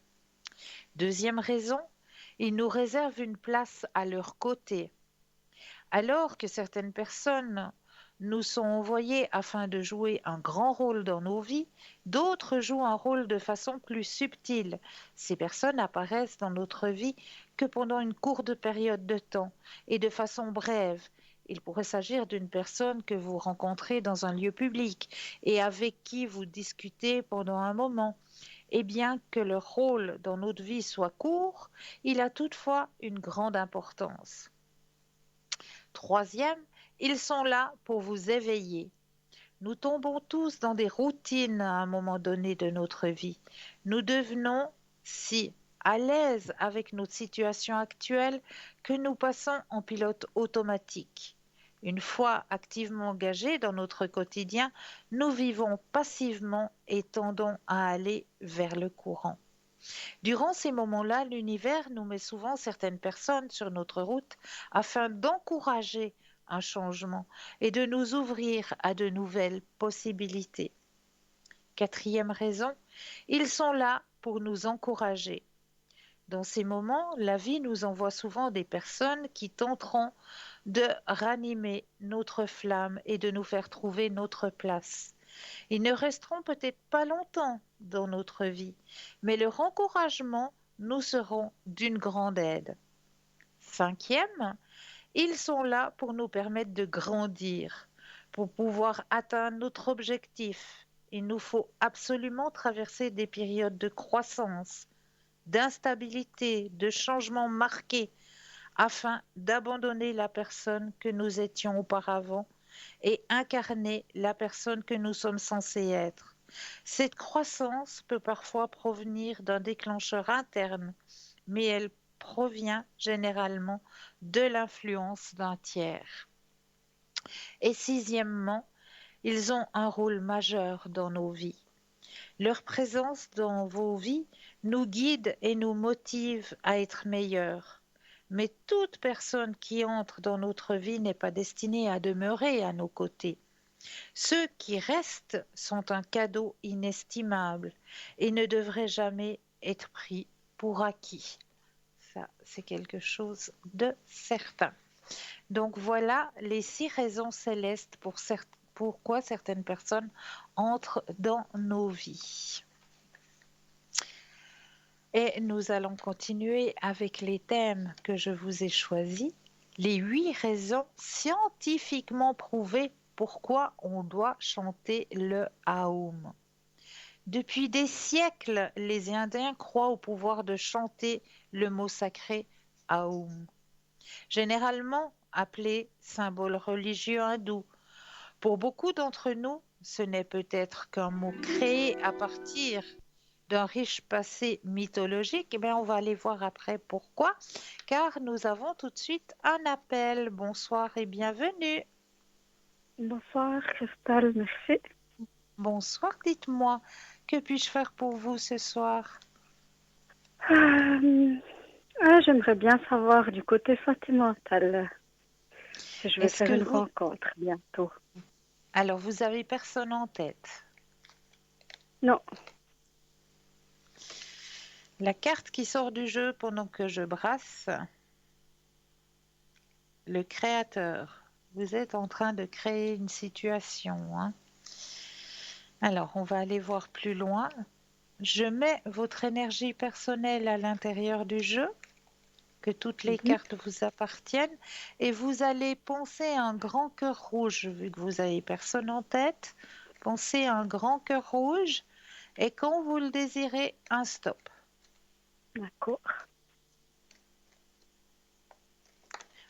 Deuxième raison, ils nous réservent une place à leur côté. Alors que certaines personnes nous sont envoyées afin de jouer un grand rôle dans nos vies, d'autres jouent un rôle de façon plus subtile. Ces personnes apparaissent dans notre vie que pendant une courte période de temps et de façon brève. Il pourrait s'agir d'une personne que vous rencontrez dans un lieu public et avec qui vous discutez pendant un moment. Et bien que leur rôle dans notre vie soit court, il a toutefois une grande importance. Troisième, ils sont là pour vous éveiller. Nous tombons tous dans des routines à un moment donné de notre vie. Nous devenons si à l'aise avec notre situation actuelle que nous passons en pilote automatique. Une fois activement engagés dans notre quotidien, nous vivons passivement et tendons à aller vers le courant. Durant ces moments-là, l'univers nous met souvent certaines personnes sur notre route afin d'encourager un changement et de nous ouvrir à de nouvelles possibilités. Quatrième raison, ils sont là pour nous encourager. Dans ces moments, la vie nous envoie souvent des personnes qui tenteront de ranimer notre flamme et de nous faire trouver notre place. Ils ne resteront peut-être pas longtemps dans notre vie, mais leur encouragement nous seront d'une grande aide. Cinquième, ils sont là pour nous permettre de grandir, pour pouvoir atteindre notre objectif. Il nous faut absolument traverser des périodes de croissance, d'instabilité, de changements marqués, afin d'abandonner la personne que nous étions auparavant et incarner la personne que nous sommes censés être. Cette croissance peut parfois provenir d'un déclencheur interne, mais elle provient généralement de l'influence d'un tiers. Et sixièmement, ils ont un rôle majeur dans nos vies. Leur présence dans vos vies nous guide et nous motive à être meilleurs. Mais toute personne qui entre dans notre vie n'est pas destinée à demeurer à nos côtés. Ceux qui restent sont un cadeau inestimable et ne devraient jamais être pris pour acquis. Ça, c'est quelque chose de certain. Donc voilà les 6 raisons célestes pourquoi certaines personnes entrent dans nos vies. Et nous allons continuer avec les thèmes que je vous ai choisis. Les 8 raisons scientifiquement prouvées pourquoi on doit chanter le Aum. Depuis des siècles, les Indiens croient au pouvoir de chanter le mot sacré Aum, généralement appelé symbole religieux hindou. Pour beaucoup d'entre nous, ce n'est peut-être qu'un mot créé à partir d'un riche passé mythologique, mais on va aller voir après pourquoi, car nous avons tout de suite un appel. Bonsoir et bienvenue. Bonsoir, Christelle, merci. Bonsoir, dites-moi, que puis-je faire pour vous ce soir? J'aimerais bien savoir du côté sentimental. Je vais Est-ce faire que une vous... rencontre bientôt. Alors, vous avez personne en tête? Non, La carte qui sort du jeu pendant que je brasse, le créateur. Vous êtes en train de créer une situation, hein? Alors, on va aller voir plus loin. Je mets votre énergie personnelle à l'intérieur du jeu, que toutes les cartes vous appartiennent, et vous allez penser à un grand cœur rouge, vu que vous avez personne en tête. Pensez à un grand cœur rouge, et quand vous le désirez, un stop. d'accord.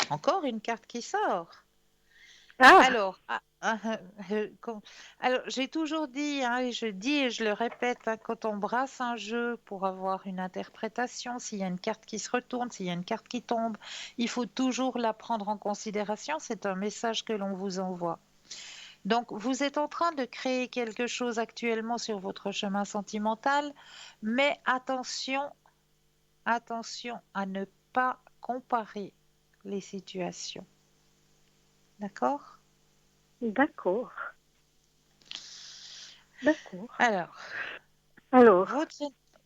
Encore une carte qui sort. Ah, Alors, alors j'ai toujours dit, hein, et je dis et je le répète, hein, quand on brasse un jeu pour avoir une interprétation, s'il y a une carte qui se retourne, s'il y a une carte qui tombe, il faut toujours la prendre en considération. C'est un message que l'on vous envoie. Donc, vous êtes en train de créer quelque chose actuellement sur votre chemin sentimental, mais attention, attention à ne pas comparer les situations. D'accord? d'accord. D'accord. Alors, Alors,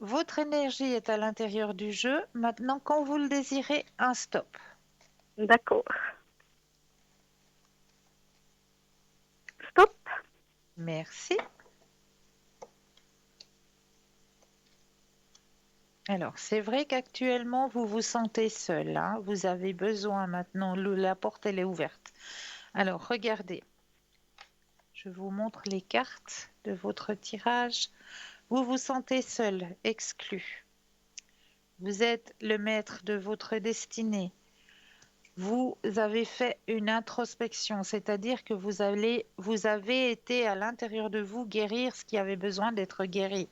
votre énergie est à l'intérieur du jeu. Maintenant, quand vous le désirez, un stop. d'accord. Stop. Merci. Alors, c'est vrai qu'actuellement, vous vous sentez seul, hein. Vous avez besoin maintenant, la porte, elle est ouverte. Alors, regardez. Je vous montre les cartes de votre tirage. Vous vous sentez seul, exclu. Vous êtes le maître de votre destinée. Vous avez fait une introspection, c'est-à-dire que vous avez été à l'intérieur de vous guérir ce qui avait besoin d'être guéri.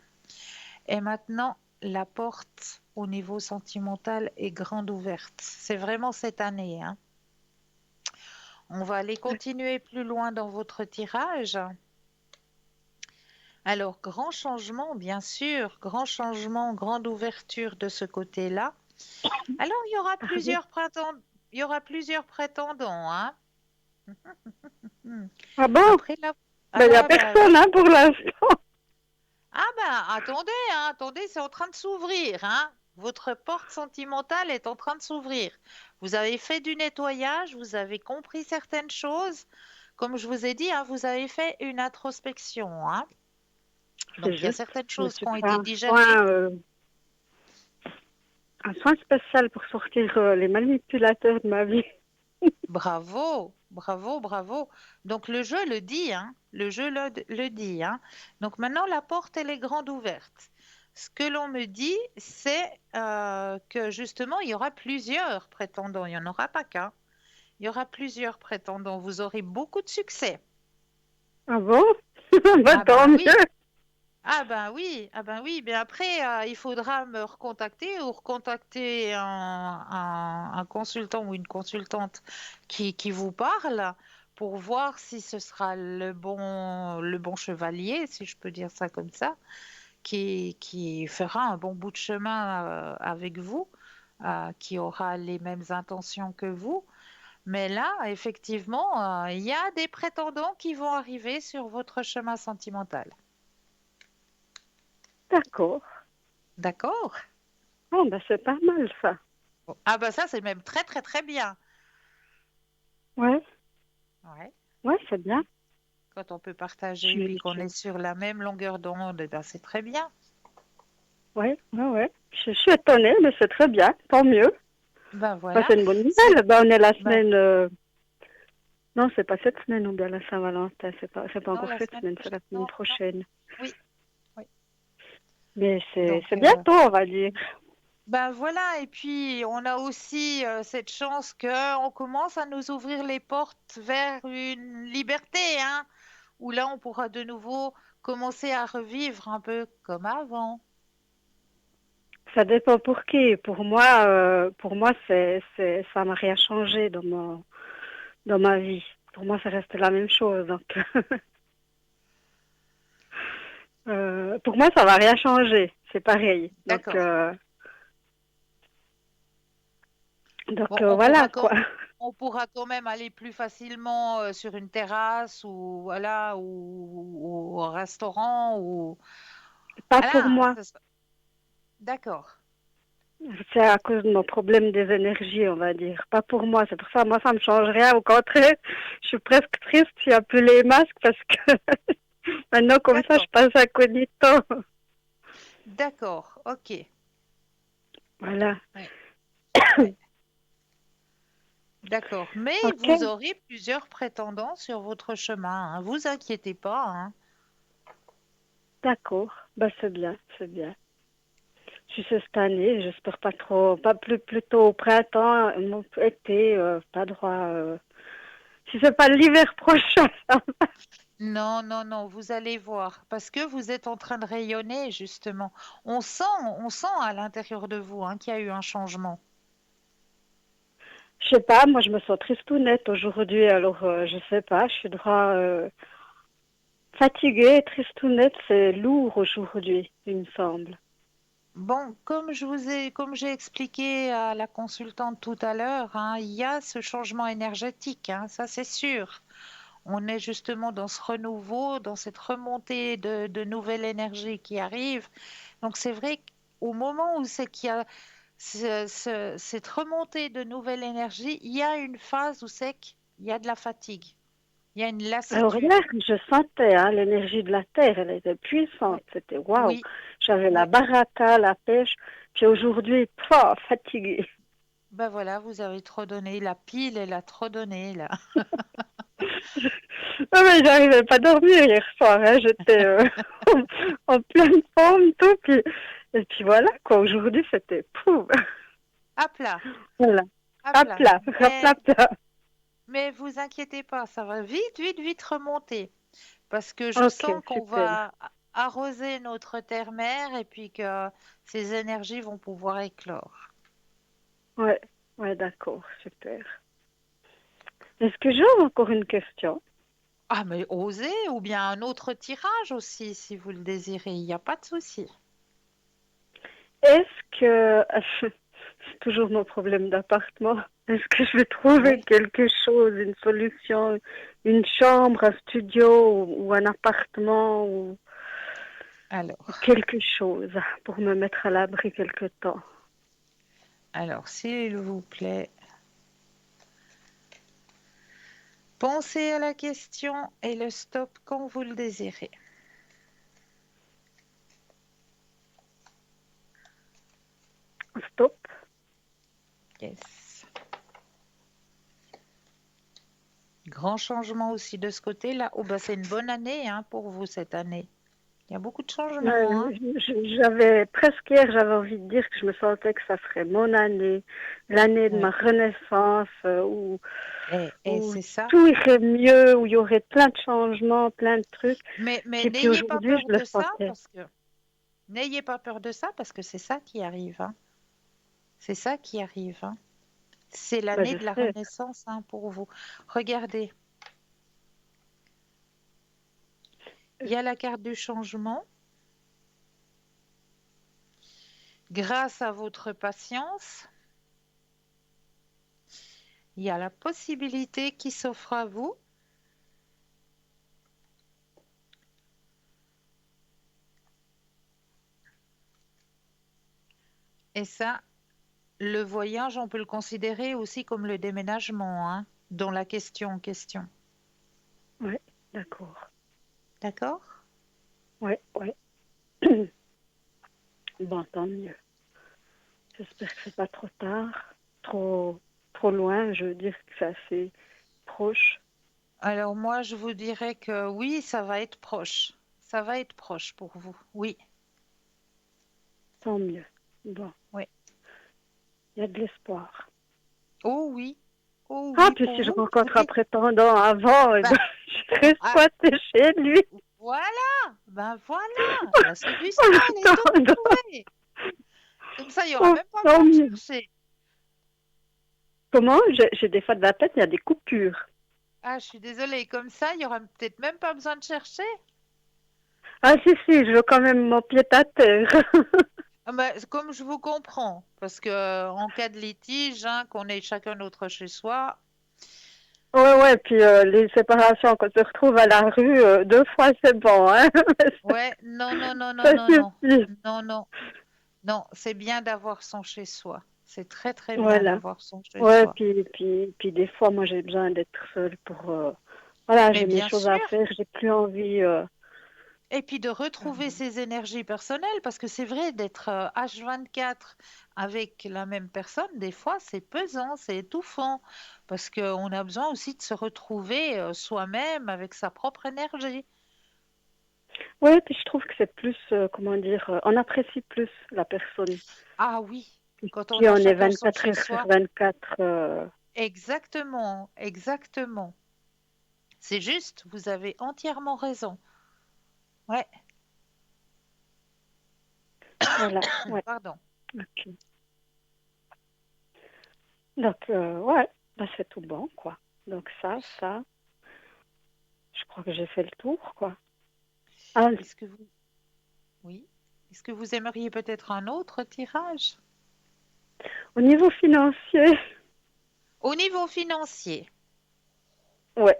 Et maintenant, la porte au niveau sentimental est grande ouverte. C'est vraiment cette année, hein. On va aller continuer plus loin dans votre tirage. Alors, grand changement, bien sûr, grand changement, grande ouverture de ce côté-là. Alors, Pardon. il y aura plusieurs prétendants, hein. Hmm. Ah bon? Après la... Ben, il n'y a Ah, bah oui. personne hein, pour l'instant. Ah ben, attendez, hein, attendez, c'est en train de s'ouvrir, hein. Votre porte sentimentale est en train de s'ouvrir. Vous avez fait du nettoyage, vous avez compris certaines choses. Comme je vous ai dit, hein, vous avez fait une introspection, hein. C'est Donc, il y a juste. certaines Je me choses suis qui ont fait été digérées. un soin spécial pour sortir les manipulateurs de ma vie. Bravo, bravo, bravo. Donc, le jeu le dit, hein. Le jeu le dit, hein. Donc, maintenant, la porte, elle est grande ouverte. Ce que l'on me dit, c'est que justement, il y aura plusieurs prétendants. Il n'y en aura pas qu'un. Il y aura plusieurs prétendants. Vous aurez beaucoup de succès. Ah bon? Bah, Ah tant ben mieux. oui. Ah ben oui, ah ben oui, mais après, il faudra me recontacter ou recontacter un consultant ou une consultante qui vous parle pour voir si ce sera le bon chevalier, si je peux dire ça comme ça, qui fera un bon bout de chemin avec vous, qui aura les mêmes intentions que vous. Mais là, effectivement, il y a des prétendants qui vont arriver sur votre chemin sentimental. D'accord. D'accord? Oh, bah, c'est pas mal ça. Bon. Ah bah ça, c'est même très très très bien. Ouais, Ouais. ouais, c'est bien. Quand on peut Je partager puis suis, qu'on est sur la même longueur d'onde, eh ben c'est très bien. ouais, ouais, ouais. Je suis étonnée, mais c'est très bien. Tant mieux. Ben Bah, voilà, c'est une bonne c'est nouvelle. Bah, on est la ben, semaine. Non, c'est pas cette semaine ou bien la Saint-Valentin. C'est pas non encore la cette semaine semaine, c'est prochaine. la semaine Non, non. prochaine. Oui, oui. Mais Donc c'est bientôt, on va dire. ben voilà, et puis on a aussi cette chance que on commence à nous ouvrir les portes vers une liberté, hein, où là on pourra de nouveau commencer à revivre un peu comme avant. Ça dépend pour qui. Pour moi, ça n'a rien changé dans ma vie. Pour moi, ça reste la même chose. Donc, pour moi, ça va rien changer. C'est pareil. Donc, D'accord. Bon, voilà quoi. on pourra quand même aller plus facilement sur une terrasse ou voilà ou au restaurant ou Pas pour voilà. moi. D'accord, C'est à cause de nos problèmes des énergies, on va dire. Pas pour moi. C'est pour ça, moi, ça me change rien. Au contraire, je suis presque triste s'il n'y a plus les masques parce que maintenant, comme ça, je d'accord, passe incognito. d'accord. Ok. Voilà. Ouais, ouais, d'accord. Mais vous Ok. aurez plusieurs prétendants sur votre chemin. Hein. Vous inquiétez pas. Hein. D'accord. Bah, c'est bien. C'est bien. Si c'est cette année, j'espère pas trop, pas plutôt au printemps, été, pas droit. Si c'est pas l'hiver prochain, ça va. Non, non, non. Vous allez voir parce que vous êtes en train de rayonner justement. On sent à l'intérieur de vous hein, qu'il y a eu un changement. Je sais pas, moi je me sens tristounette aujourd'hui, alors je sais pas, je suis droit fatiguée, tristounette, c'est lourd aujourd'hui, il me semble. Bon, comme j'ai expliqué à la consultante tout à l'heure, hein, il y a ce changement énergétique, hein, ça c'est sûr. On est justement dans ce renouveau, dans cette remontée de nouvelle énergie qui arrive. Donc c'est vrai qu'au moment où c'est qu'il y a cette remontée de nouvelle énergie, il y a une phase où c'est qu'il y a de la fatigue, il y a une Alors lassitude. hier, je sentais hein, l'énergie de la terre, elle était Oui, puissante, c'était waouh. oui, J'avais la oui. baraka, la pêche, puis aujourd'hui, pah, fatiguée. Ben voilà, vous avez trop donné, la pile, elle a trop donné là. Non mais j'arrivais pas à dormir hier soir, hein. J'étais en pleine forme, tout, et puis voilà quoi, aujourd'hui c'était pouf. À plat, Voilà, à à plat. plat, à plat. Mais vous inquiétez pas, ça va vite, vite, vite remonter. Parce que je Ok, sens qu'on super. va arroser notre terre-mère et puis que ces énergies vont pouvoir éclore. Ouais, ouais, d'accord, super. Est-ce que j'ai encore une question? Ah, mais osez, ou bien un autre tirage aussi, si vous le désirez, il n'y a pas de souci. Est-ce que, c'est toujours mon problème d'appartement, est-ce que je vais trouver Oui. quelque chose, une solution, une chambre, un studio ou un appartement ou Alors, quelque chose pour me mettre à l'abri quelque temps? s'il vous plaît, pensez à la question et le stop quand vous le désirez. Stop. Yes. Grand changement aussi de ce côté-là. Oh, bah, c'est une bonne année hein, pour vous cette année. Il y a beaucoup de changements. Hein. J'avais presque hier, j'avais envie de dire que je me sentais que ça serait mon année, l'année de ma Ouais. renaissance, Et où c'est ça. tout irait mieux, où il y aurait plein de changements, plein de trucs. Mais Et puis n'ayez pas aujourd'hui, peur je le de ça sentais. parce que n'ayez pas peur de ça parce que c'est ça qui arrive. Hein. C'est ça qui arrive. Hein. C'est Ben, l'année je de la sais. renaissance hein, pour vous. Regardez, il y a la carte du changement. Grâce à votre patience, il y a la possibilité qui s'offre à vous. Et ça, le voyage, on peut le considérer aussi comme le déménagement, hein, dans la question en question. Oui, d'accord. D'accord? Oui, oui. Bon, tant mieux. J'espère que c'est pas trop tard, trop loin. Je veux dire que c'est assez proche. Alors moi, je vous dirais que oui, ça va être proche. Ça va être proche pour vous. Oui, Tant mieux. Bon, oui. il y a de l'espoir. Oh oui. Oh Ah, oui, puis pour si je vous, rencontre un oui. prétendant avant, eh Ben, ben, je serai ah, squattée chez lui. voilà. Ben voilà. La solution, elle est toute Attends, trouvée. Comme ça, il n'y aura oh, même pas tant besoin de mieux. chercher. Comment? J'ai des fois de la tête, il y a des coupures. Ah, je suis désolée. Comme ça, il y aura peut-être même pas besoin de chercher. Ah, si, je veux quand même mon pied à terre. Ah ben, comme je vous comprends, parce que en cas de litige, hein, qu'on est chacun notre chez soi, Ouais, puis les séparations, quand on se retrouve à la rue, 2 fois, c'est bon, hein. ouais, non, non, non, non, Ça non, non, suffit. non, non, non, c'est bien d'avoir son chez soi. C'est très, très bien Voilà. d'avoir son chez Ouais, soi. puis des fois, moi, j'ai besoin d'être seule pour... voilà, Mais j'ai mes bien choses à sûr, faire, j'ai plus envie... et puis de retrouver ses énergies personnelles, parce que c'est vrai d'être H24 avec la même personne, des fois c'est pesant, c'est étouffant, parce qu'on a besoin aussi de se retrouver soi-même avec sa propre énergie. Ouais, puis je trouve que c'est plus, comment dire, on apprécie plus la personne. Ah oui, quand on Puis a on est chacun son 24 chez heures sur soi. 24. Exactement, exactement. C'est juste, vous avez entièrement raison. Ouais, Voilà, ouais. pardon. Ok. Donc, ouais, bah, c'est tout bon, quoi. Donc ça, je crois que j'ai fait le tour, quoi. Ah, Est-ce que vous, oui, est-ce que vous aimeriez peut-être un autre tirage? au niveau financier, Au niveau financier. ouais.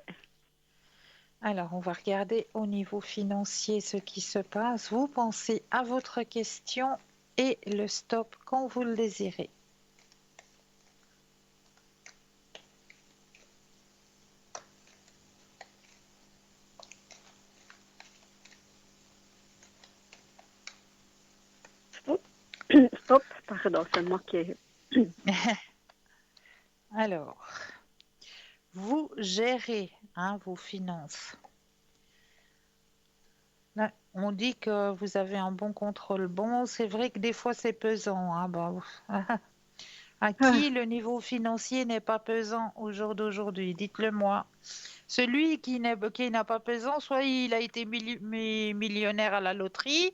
Alors, on va regarder au niveau financier ce qui se passe. Vous pensez à votre question et le stop quand vous le désirez. Stop, stop, pardon, c'est moi qui ai... Alors, vous gérez hein, vos finances. Là, on dit que vous avez un bon contrôle. Bon, c'est vrai que des fois c'est pesant. Hein, bah, à Ah, qui le niveau financier n'est pas pesant au jour d'aujourd'hui? Dites-le moi. Celui qui n'a pas pesant, soit il a été millionnaire à la loterie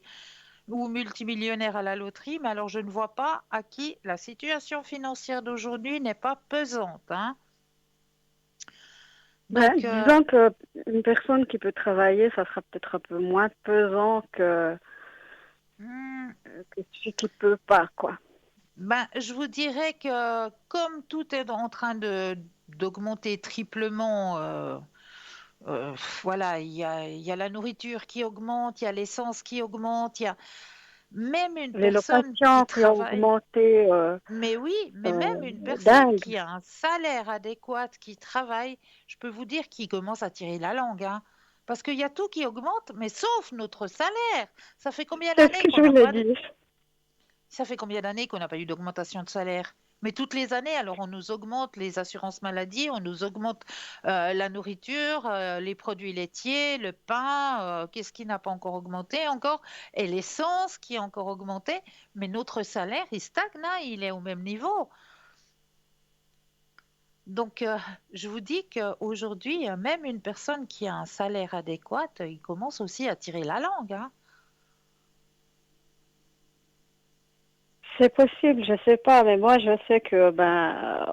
ou multimillionnaire à la loterie, mais alors je ne vois pas à qui la situation financière d'aujourd'hui n'est pas pesante. Hein. Ben, Donc, disons que une personne qui peut travailler, ça sera peut-être un peu moins pesant hmm, que celui qui peut pas, quoi. ben, je vous dirais que comme tout est en train de d'augmenter triplement, voilà, il y a la nourriture qui augmente, il y a l'essence qui augmente, il y a même une Les personne qui locations qui ont travaille. augmenté, Mais oui, mais même une personne dingue. qui a un salaire adéquat, qui travaille, je peux vous dire qu'il commence à tirer la langue, hein. Parce qu'il y a tout qui augmente, mais sauf notre salaire. Ça fait combien C'est ce d'années que qu'on je n'a voulais pas de... dire. Ça fait combien d'années qu'on n'a pas eu d'augmentation de salaire? Mais toutes les années, alors on nous augmente les assurances maladie, on nous augmente la nourriture, les produits laitiers, le pain, qu'est-ce qui n'a pas encore augmenté encore? Et l'essence qui a encore augmenté, mais notre salaire, il stagne, hein, il est au même niveau. Donc, je vous dis qu'aujourd'hui, même une personne qui a un salaire adéquat, il commence aussi à tirer la langue, hein. C'est possible, je sais pas, mais moi je sais que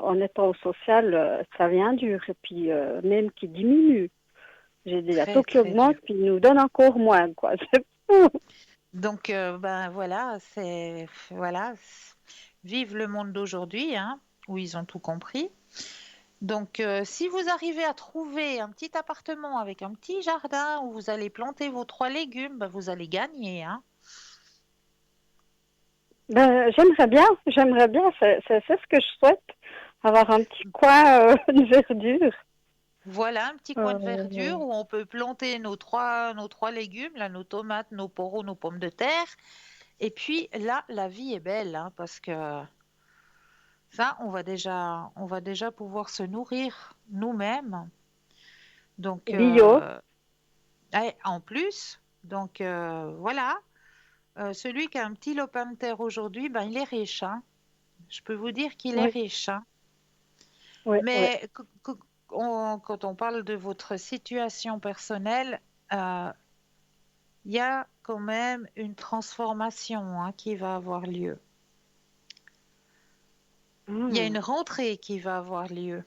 en étant au social, ça vient dur et puis même qui diminue. J'ai dit, il y a tout Très, qui très dur. augmente, puis il nous donne encore moins, quoi. C'est fou. Donc, ben voilà, voilà, vive le monde d'aujourd'hui, hein, où ils ont tout compris. Donc, si vous arrivez à trouver un petit appartement avec un petit jardin où vous allez planter vos 3 légumes, ben, vous allez gagner, hein. Ben, j'aimerais bien, c'est ce que je souhaite, avoir un petit coin de verdure. Voilà un petit coin de Euh, verdure où on peut planter nos trois légumes, là, nos tomates, nos poireaux, nos pommes de terre. Et puis là, la vie est belle, hein, parce que ça, on va déjà pouvoir se nourrir nous-mêmes. Donc, bio, en plus, donc voilà, celui qui a un petit lopin de terre aujourd'hui, ben, il est riche, hein. Je peux vous dire qu'il est oui, riche, hein. oui, oui. Mais quand on parle de votre situation personnelle, euh, il y a quand même une transformation, hein, qui va avoir lieu. Il y a une Hmm, rentrée qui va avoir lieu.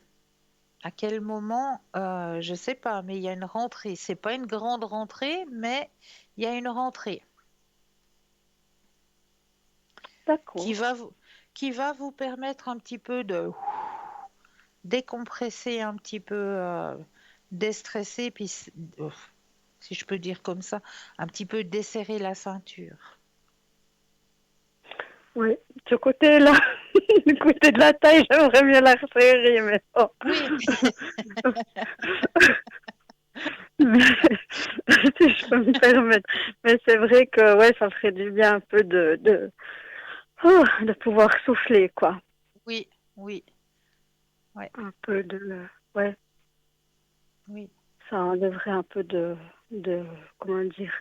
À quel moment, je ne sais pas, mais il y a une rentrée. C'est pas une grande rentrée, mais il y a une rentrée qui d'accord. va vous, qui va vous permettre un petit peu de décompresser un petit peu, déstresser, puis, si je peux dire comme ça, un petit peu desserrer la ceinture. Oui, ce côté-là, le côté de la taille, j'aimerais bien la resserrer, mais bon. Oui, Mais, si je peux me permettre. Mais c'est vrai que ouais, ça ferait du bien un peu de pouvoir souffler, quoi. oui, oui, ouais, Un peu de, ouais, oui. ça enlèverait un peu comment dire,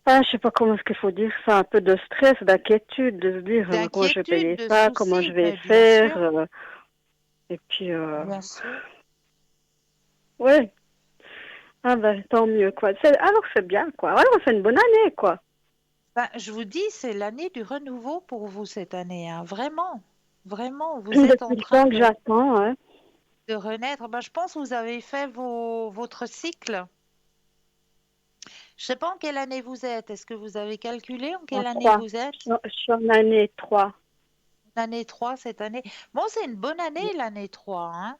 je sais pas comment est-ce qu'il faut dire ça, un peu de stress, d'inquiétude, de se dire comment je vais D'inquiétude, payer de ça, comment je soucis, vais mais bien faire, sûr, et puis, bien sûr. ouais, ah ben, tant mieux, quoi. Alors c'est bien, quoi. Alors c'est une bonne année, quoi. Ben, je vous dis, c'est l'année du renouveau pour vous cette année, hein. Vraiment, vraiment, vous êtes en Depuis le train temps que j'attends, hein. de renaître. Ben, je pense que vous avez fait votre cycle. Je sais pas en quelle année vous êtes. Est-ce que vous avez calculé en En quelle année 3. vous êtes? Je suis en année 3. L'année 3 cette année. Bon, c'est une bonne année, l'année 3, hein.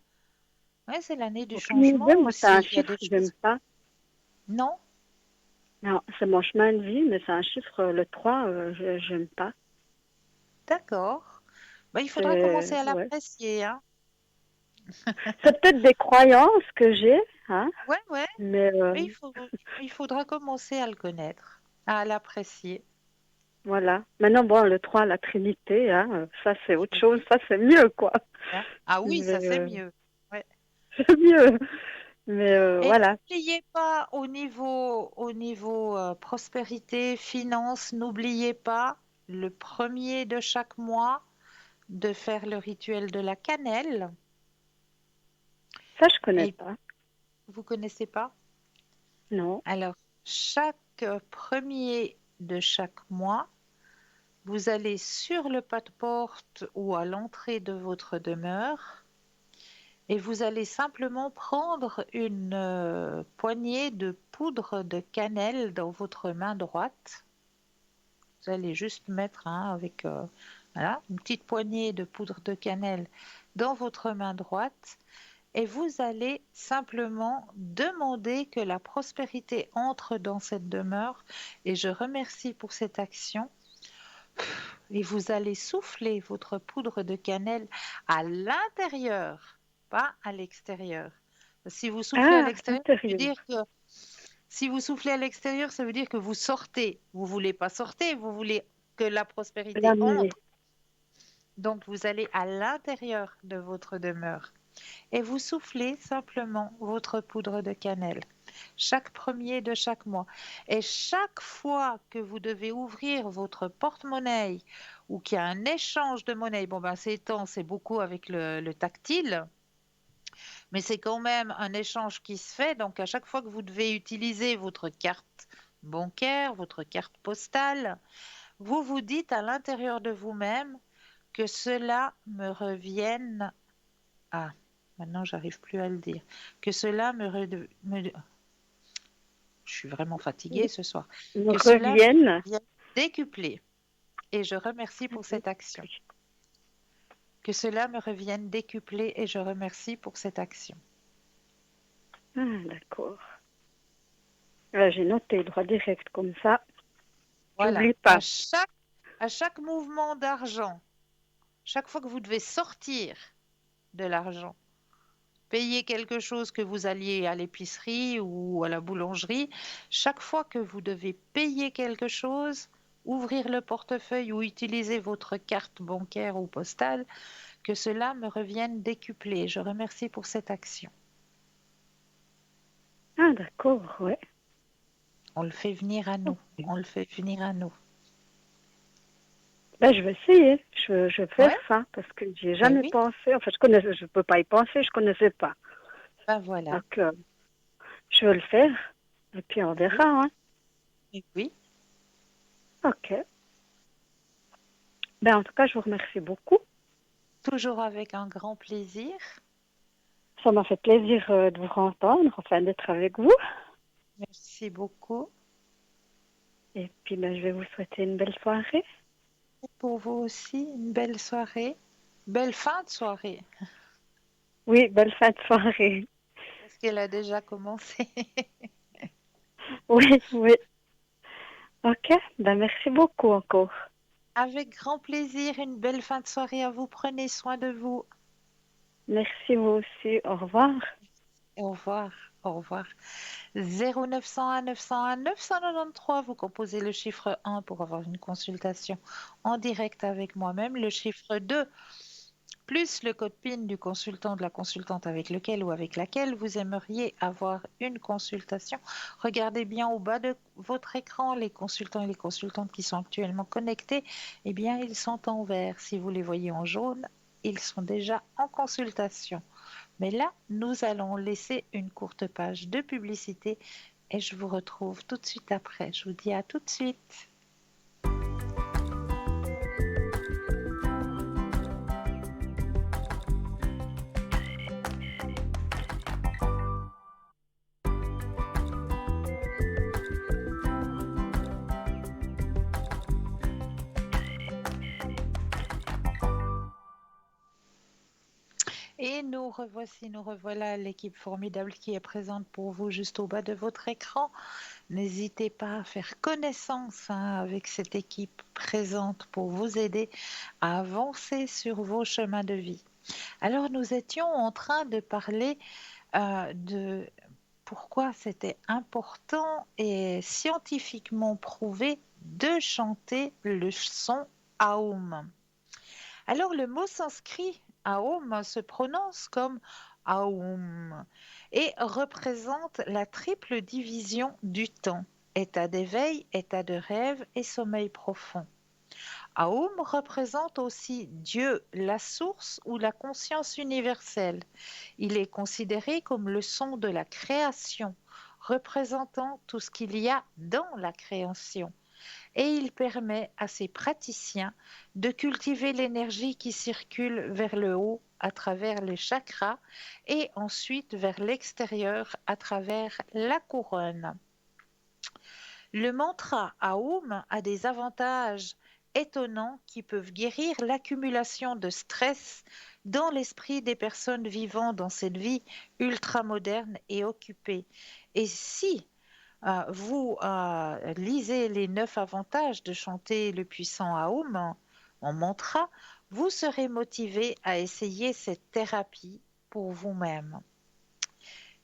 Ouais, c'est l'année du Aucune idée, changement moi c'est un aussi. Il y a chiffre des que j'aime choses. pas. Non? Non, c'est mon chemin de vie, mais c'est un chiffre, le 3, j'aime pas. D'accord. Ben, il faudra commencer C'est, à ouais. l'apprécier, hein. C'est peut-être des croyances que j'ai, hein, Ouais, ouais. mais Mais il faudra commencer à le connaître, à l'apprécier. voilà. Maintenant, bon, le 3, la Trinité, hein, ça c'est autre Oui. chose, ça c'est mieux, quoi. Hein. Ah oui, ça Mais, c'est mieux. Ouais. c'est mieux. Mais Et voilà. n'oubliez pas au niveau prospérité, finance, n'oubliez pas le premier de chaque mois de faire le rituel de la cannelle. Ça, je connais Et pas. vous connaissez pas? Non. Alors, chaque premier de chaque mois, vous allez sur le pas de porte ou à l'entrée de votre demeure et vous allez simplement prendre une poignée de poudre de cannelle dans votre main droite. Vous allez juste mettre avec voilà, une petite poignée de poudre de cannelle dans votre main droite et vous allez simplement demander que la prospérité entre dans cette demeure et je remercie pour cette action. Et vous allez souffler votre poudre de cannelle à l'intérieur, pas à l'extérieur. Si vous soufflez à Ah, l'extérieur, ça veut intérieur. dire que si vous soufflez à l'extérieur, ça veut dire que vous sortez. Vous voulez pas sortir, vous voulez que la prospérité L'amener. entre. Donc vous allez à l'intérieur de votre demeure et vous soufflez simplement votre poudre de cannelle chaque premier de chaque mois. Et chaque fois que vous devez ouvrir votre porte-monnaie ou qu'il y a un échange de monnaie, bon ben ces temps c'est beaucoup avec le tactile, mais c'est quand même un échange qui se fait. Donc à chaque fois que vous devez utiliser votre carte bancaire, votre carte postale, vous vous dites à l'intérieur de vous-même que cela me revienne. Ah, maintenant j'arrive plus à le dire. Que cela je suis vraiment fatiguée ce soir. Me Que cela me reviennent. revienne décuplé. Et je remercie pour cette action. Que cela me revienne décuplé et je remercie pour cette action. Ah, d'accord. Là, j'ai noté droit direct comme ça. Voilà. J'oublie pas. À chaque mouvement d'argent, chaque fois que vous devez sortir de l'argent, payer quelque chose que vous alliez à l'épicerie ou à la boulangerie, chaque fois que vous devez payer quelque chose, ouvrir le portefeuille ou utiliser votre carte bancaire ou postale, que cela me revienne décuplé. Je remercie pour cette action. Ah, d'accord, ouais. On le fait venir à nous. On le fait venir à nous. Ben, je vais essayer. Je vais faire Ouais, ça parce que j'y ai ben jamais oui, pensé. Enfin, je peux pas y penser, je connaissais pas. ben voilà. Donc, je vais le faire. Et puis, on Oui, verra, hein. oui. Ok. Ben, en tout cas, je vous remercie beaucoup. Toujours avec un grand plaisir. Ça m'a fait plaisir de vous entendre, enfin, d'être avec vous. Merci beaucoup. Et puis, ben, je vais vous souhaiter une belle soirée. Et pour vous aussi, une belle soirée. Belle fin de soirée, Oui, belle fin de soirée. parce qu'elle a déjà commencé. Oui, oui. Ok. Ben, merci beaucoup encore. Avec grand plaisir, une belle fin de soirée à vous. Prenez soin de vous. Merci vous aussi. Au revoir. Au revoir. Au revoir. 0901 901 993, vous composez le chiffre 1 pour avoir une consultation en direct avec moi-même, le chiffre 2 plus le code PIN du consultant, de la consultante avec lequel ou avec laquelle vous aimeriez avoir une consultation. Regardez bien au bas de votre écran, les consultants et les consultantes qui sont actuellement connectés, eh bien ils sont en vert. Si vous les voyez en jaune, ils sont déjà en consultation. Mais là, nous allons laisser une courte page de publicité et je vous retrouve tout de suite après. Je vous dis à tout de suite. Et nous revoici, nous revoilà l'équipe formidable qui est présente pour vous juste au bas de votre écran. N'hésitez pas à faire connaissance avec cette équipe présente pour vous aider à avancer sur vos chemins de vie. Alors nous étions en train de parler de pourquoi c'était important et scientifiquement prouvé de chanter le son Aum. Alors le mot sanskrit Aum se prononce comme Aum et représente la triple division du temps, état d'éveil, état de rêve et sommeil profond. Aum représente aussi Dieu, la source ou la conscience universelle. Il est considéré comme le son de la création, représentant tout ce qu'il y a dans la création. et il permet à ces praticiens de cultiver l'énergie qui circule vers le haut à travers les chakras et ensuite vers l'extérieur à travers la couronne. Le mantra Aum a des avantages étonnants qui peuvent guérir l'accumulation de stress dans l'esprit des personnes vivant dans cette vie ultramoderne et occupée. Et si vous lisez les 9 avantages de chanter le puissant Aum en mantra, vous serez motivé à essayer cette thérapie pour vous-même.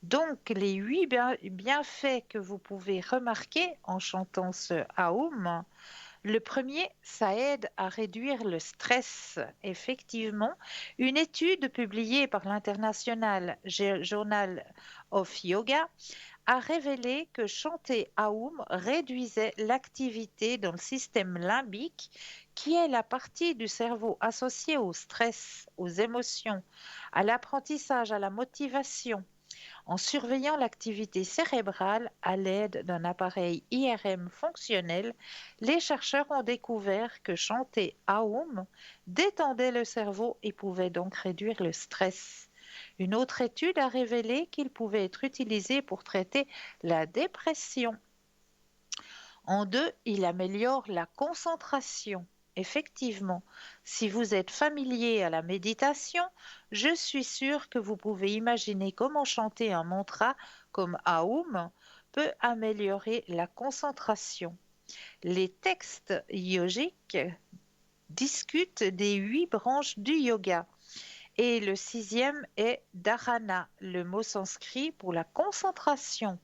Donc, les 8 bienfaits que vous pouvez remarquer en chantant ce Aum, le premier, ça aide à réduire le stress. Effectivement, une étude publiée par l'International Journal of Yoga a révélé que chanter Aum réduisait l'activité dans le système limbique, qui est la partie du cerveau associée au stress, aux émotions, à l'apprentissage, à la motivation. En surveillant l'activité cérébrale à l'aide d'un appareil IRM fonctionnel, les chercheurs ont découvert que chanter Aum détendait le cerveau et pouvait donc réduire le stress. Une autre étude a révélé qu'il pouvait être utilisé pour traiter la dépression. En deux, il améliore la concentration. Effectivement, si vous êtes familier à la méditation, je suis sûre que vous pouvez imaginer comment chanter un mantra comme Aum peut améliorer la concentration. Les textes yogiques discutent des 8 branches du yoga. Et le 6e est dharana, le mot sanskrit pour la concentration.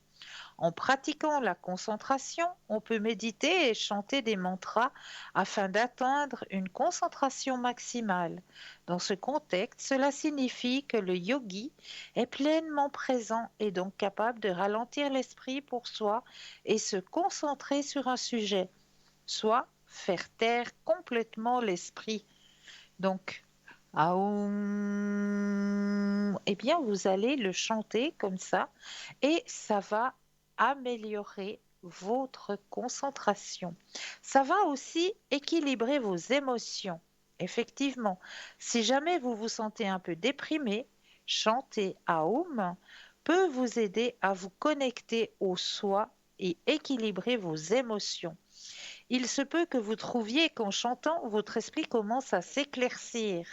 En pratiquant la concentration, on peut méditer et chanter des mantras afin d'atteindre une concentration maximale. Dans ce contexte, cela signifie que le yogi est pleinement présent et donc capable de ralentir l'esprit pour soi et se concentrer sur un sujet, soit faire taire complètement l'esprit. Donc, Aum, eh bien, vous allez le chanter comme ça et ça va améliorer votre concentration. Ça va aussi équilibrer vos émotions. Effectivement, si jamais vous vous sentez un peu déprimé, chanter Aum peut vous aider à vous connecter au soi et équilibrer vos émotions. Il se peut que vous trouviez qu'en chantant, votre esprit commence à s'éclaircir.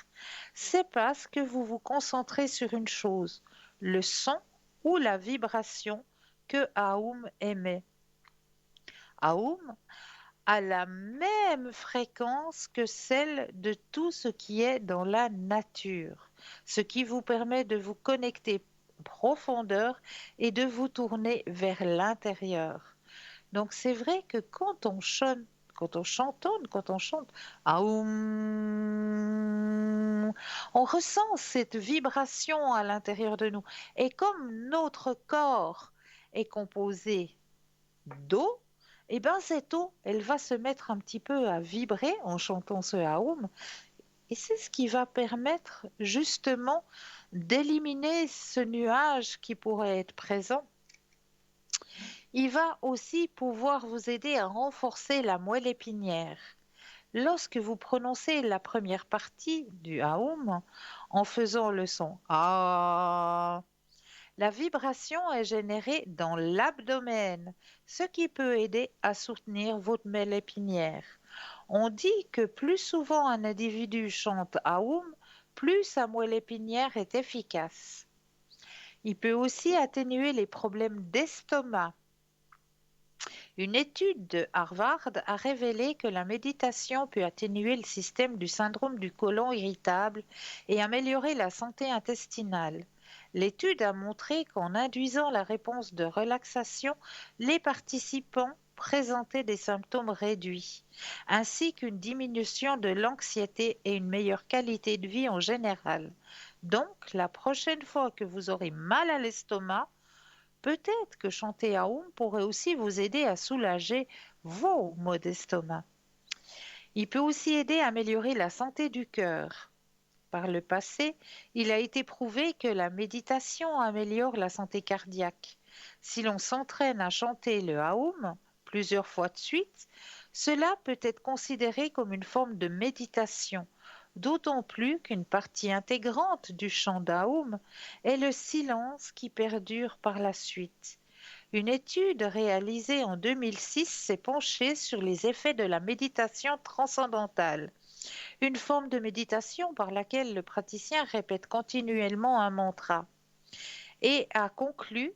C'est parce que vous vous concentrez sur une chose, le son ou la vibration que Aum émet. Aum a la même fréquence que celle de tout ce qui est dans la nature, ce qui vous permet de vous connecter en profondeur et de vous tourner vers l'intérieur. Donc c'est vrai que quand on chante Aum, on ressent cette vibration à l'intérieur de nous. Et comme notre corps est composé d'eau, et bien cette eau, elle va se mettre un petit peu à vibrer en chantant ce Aum. Et c'est ce qui va permettre justement d'éliminer ce nuage qui pourrait être présent. Il va aussi pouvoir vous aider à renforcer la moelle épinière. Lorsque vous prononcez la première partie du Aum en faisant le son A, la vibration est générée dans l'abdomen, ce qui peut aider à soutenir votre moelle épinière. On dit que plus souvent un individu chante Aum, plus sa moelle épinière est efficace. Il peut aussi atténuer les problèmes d'estomac. Une étude de Harvard a révélé que la méditation peut atténuer le système du syndrome du côlon irritable et améliorer la santé intestinale. L'étude a montré qu'en induisant la réponse de relaxation, les participants présentaient des symptômes réduits, ainsi qu'une diminution de l'anxiété et une meilleure qualité de vie en général. Donc, la prochaine fois que vous aurez mal à l'estomac, peut-être que chanter Aum pourrait aussi vous aider à soulager vos maux d'estomac. Il peut aussi aider à améliorer la santé du cœur. Par le passé, il a été prouvé que la méditation améliore la santé cardiaque. Si l'on s'entraîne à chanter le Aum plusieurs fois de suite, Cela peut être considéré comme une forme de méditation, d'autant plus qu'une partie intégrante du chant d'Aoum est le silence qui perdure par la suite. Une étude réalisée en 2006 s'est penchée sur les effets de la méditation transcendantale, une forme de méditation par laquelle le praticien répète continuellement un mantra, et a conclu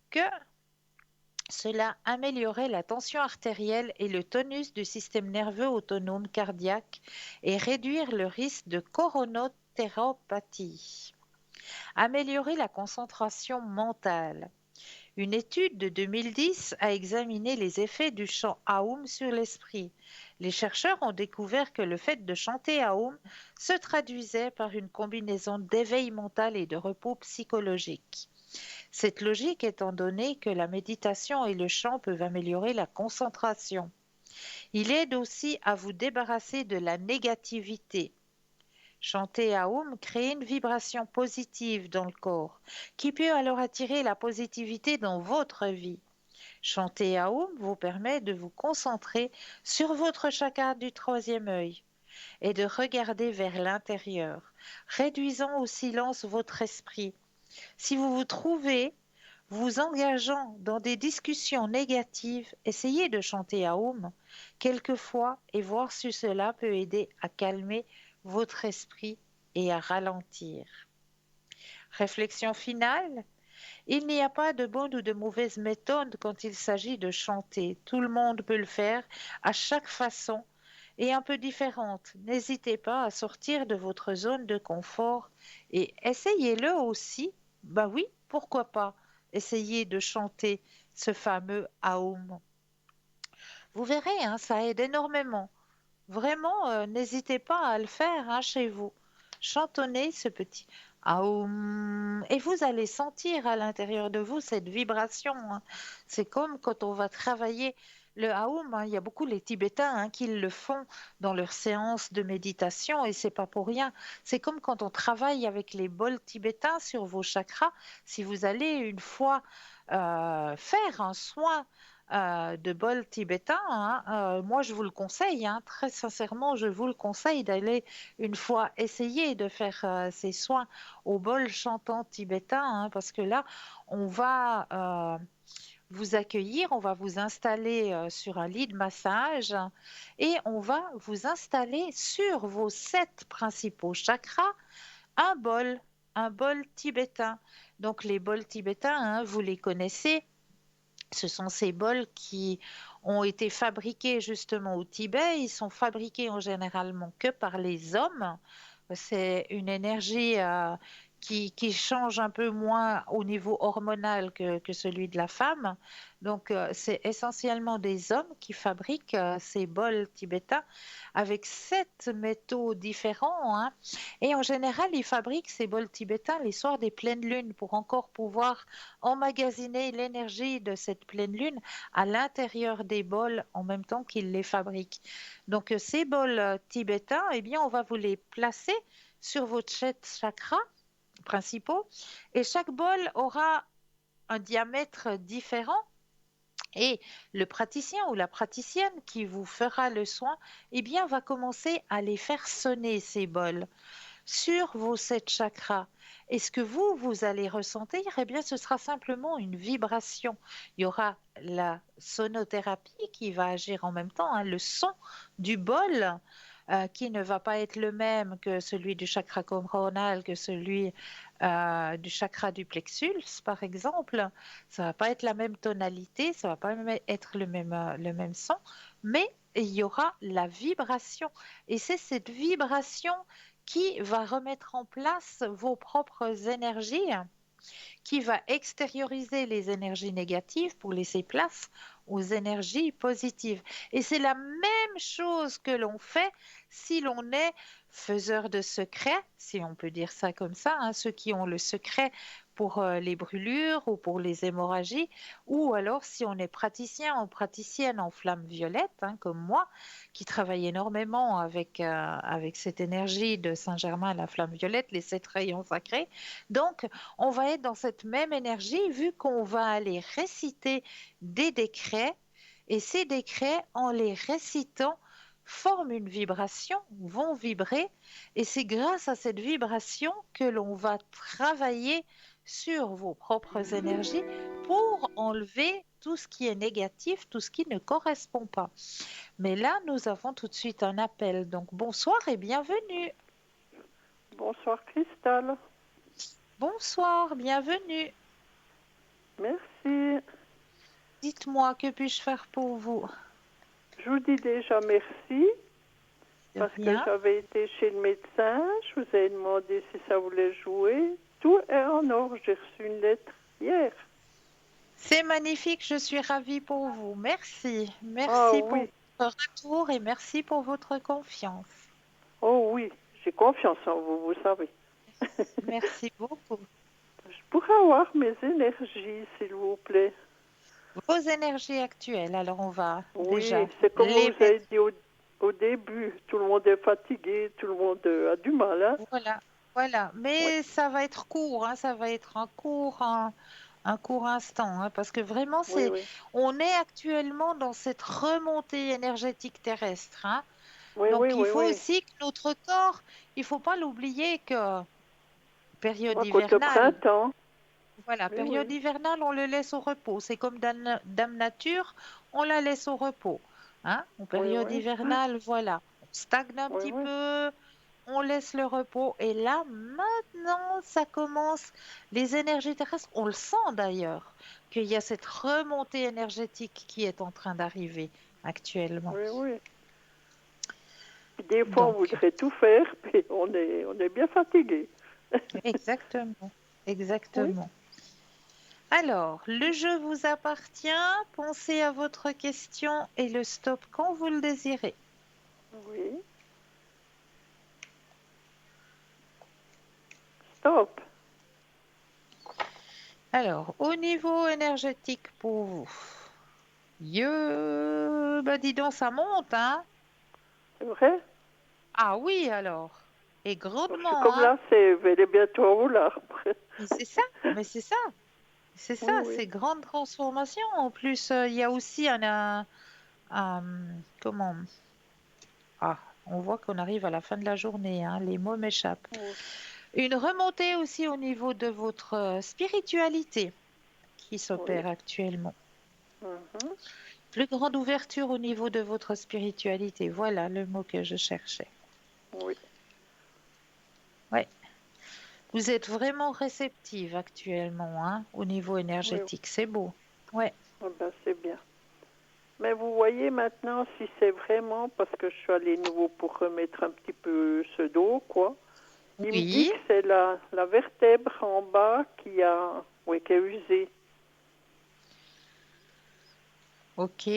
que cela améliorait la tension artérielle et le tonus du système nerveux autonome cardiaque et réduire le risque de coronarépathie. Améliorer la concentration mentale. Une étude de 2010 a examiné les effets du chant Aum sur l'esprit. Les chercheurs ont découvert que le fait de chanter Aum se traduisait par une combinaison d'éveil mental et de repos psychologique. Cette logique étant donnée que la méditation et le chant peuvent améliorer la concentration. Il aide aussi à vous débarrasser de la négativité. Chanter Aum crée une vibration positive dans le corps, qui peut alors attirer la positivité dans votre vie. Chanter Aum vous permet de vous concentrer sur votre chakra du troisième œil et de regarder vers l'intérieur, réduisant au silence votre esprit. Si vous vous trouvez vous engageant dans des discussions négatives, essayez de chanter Aum quelquefois et voir si cela peut aider à calmer votre esprit et à ralentir. Réflexion finale. Il n'y a pas de bonne ou de mauvaise méthode quand il s'agit de chanter. Tout le monde peut le faire à chaque façon et un peu différente. N'hésitez pas à sortir de votre zone de confort et essayez-le aussi. Ben oui, pourquoi pas essayer de chanter ce fameux Aum. Vous verrez, hein, ça aide énormément. Vraiment, n'hésitez pas à le faire hein, chez vous. Chantonnez ce petit Aum et vous allez sentir à l'intérieur de vous cette vibration, hein. C'est comme quand on va travailler le Aum, hein, il y a beaucoup les Tibétains hein, qui le font dans leurs séances de méditation et c'est pas pour rien. C'est comme quand on travaille avec les bols tibétains sur vos chakras. Si vous allez une fois faire un soin de bol tibétain, hein, moi je vous le conseille, hein, très sincèrement, je vous le conseille d'aller une fois essayer de faire ces soins au bol chantant tibétain, hein, parce que là, on va vous accueillir, on va vous installer sur un lit de massage et on va vous installer sur vos 7 principaux chakras un bol tibétain. Donc les bols tibétains, hein, vous les connaissez. Ce sont ces bols qui ont été fabriqués justement au Tibet. Ils sont fabriqués en généralement que par les hommes. C'est une énergie qui change un peu moins au niveau hormonal que celui de la femme. Donc, c'est essentiellement des hommes qui fabriquent ces bols tibétains avec 7 métaux différents, hein. Et en général, ils fabriquent ces bols tibétains les soirs des pleines lunes pour encore pouvoir emmagasiner l'énergie de cette pleine lune à l'intérieur des bols en même temps qu'ils les fabriquent. Donc, ces bols tibétains, eh bien, on va vous les placer sur votre 7 chakras principaux et chaque bol aura un diamètre différent et le praticien ou la praticienne qui vous fera le soin, eh bien, va commencer à les faire sonner ces bols sur vos 7 chakras. Et ce que vous allez ressentir, eh bien, ce sera simplement une vibration. Il y aura la sonothérapie qui va agir en même temps, hein, le son du bol qui ne va pas être le même que celui du chakra coronal, que celui du chakra du plexus, par exemple. Ça va pas être la même tonalité, ça va pas être le même son, mais il y aura la vibration. Et c'est cette vibration qui va remettre en place vos propres énergies, qui va extérioriser les énergies négatives pour laisser place aux énergies positives. Et c'est la même chose que l'on fait si l'on est faiseur de secrets, si on peut dire ça comme ça, hein, ceux qui ont le secret pour les brûlures ou pour les hémorragies, ou alors si on est praticien ou praticienne en flamme violette, hein, comme moi, qui travaille énormément avec cette énergie de Saint-Germain, la flamme violette, les 7 rayons sacrés. Donc, on va être dans cette même énergie vu qu'on va aller réciter des décrets Et ces décrets, en les récitant, forment une vibration, vont vibrer, et c'est grâce à cette vibration que l'on va travailler sur vos propres énergies pour enlever tout ce qui est négatif, tout ce qui ne correspond pas. Mais là, nous avons tout de suite un appel. Donc bonsoir et bienvenue. Bonsoir Cristal. Bonsoir, bienvenue. Merci. Dites-moi, que puis-je faire pour vous? Je vous dis déjà merci De parce que rien. j'avais été chez le médecin. Je vous ai demandé si ça voulait jouer. Tout est en ordre. J'ai reçu une lettre hier. C'est magnifique, je suis ravie pour vous. Merci. Ah Merci pour oui. votre retour et merci pour votre confiance. Oh oui. J'ai confiance en vous, vous savez. Merci beaucoup. Je pourrais avoir mes énergies, s'il vous plaît. Vos énergies actuelles, alors on va Oui, déjà c'est comme les vous avez mettre. dit au début. Tout le monde est fatigué, tout le monde a du mal. Hein? Voilà, voilà. Oui, Mais ça va être court, hein, ça va être un court instant, hein, parce que vraiment, oui, oui. on est actuellement dans cette remontée énergétique terrestre, hein. Oui, oui, Donc, il oui, faut oui. aussi que notre corps, il faut pas l'oublier que période À cause le hivernale, printemps. voilà, Oui, période oui. hivernale, on le laisse au repos. C'est comme Dame Nature, on la laisse au repos, hein. En Oui, période oui. hivernale, voilà, on stagne un Oui, petit oui. peu, on laisse le repos. Et là, maintenant, ça commence. Les énergies terrestres, on le sent d'ailleurs, qu'il y a cette remontée énergétique qui est en train d'arriver actuellement. Oui, oui. Puis des fois, on Donc, voudrait tout faire, puis on est bien fatigué. exactement, Oui, exactement. Alors, le jeu vous appartient. Pensez à votre question et le stop quand vous le désirez. oui. Stop. Alors, au niveau énergétique pour vous, bah dis donc, ça monte, hein? C'est vrai? Ah oui, alors. Et Je suis grandement, comme hein? la sève, elle est bientôt au l'arbre. Mais c'est ça, mais c'est ça, c'est ça, Oui, oui. c'est grande transformation. En plus, il y a aussi comment? Ah, on voit qu'on arrive à la fin de la journée, hein, les mots m'échappent. Oui. Une remontée aussi au niveau de votre spiritualité qui Oui. s'opère actuellement. Mhm. Plus grande ouverture au niveau de votre spiritualité. Voilà le mot que je cherchais. Oui. Ouais. Vous êtes vraiment réceptive actuellement, hein, au niveau Oui. énergétique. C'est beau. Ouais. Ah ben, c'est bien. Mais vous voyez maintenant si c'est vraiment parce que je suis allée nouveau pour remettre un petit peu ce dos, quoi. Il me dit Oui. que c'est la vertèbre en bas qui est usée. Ok.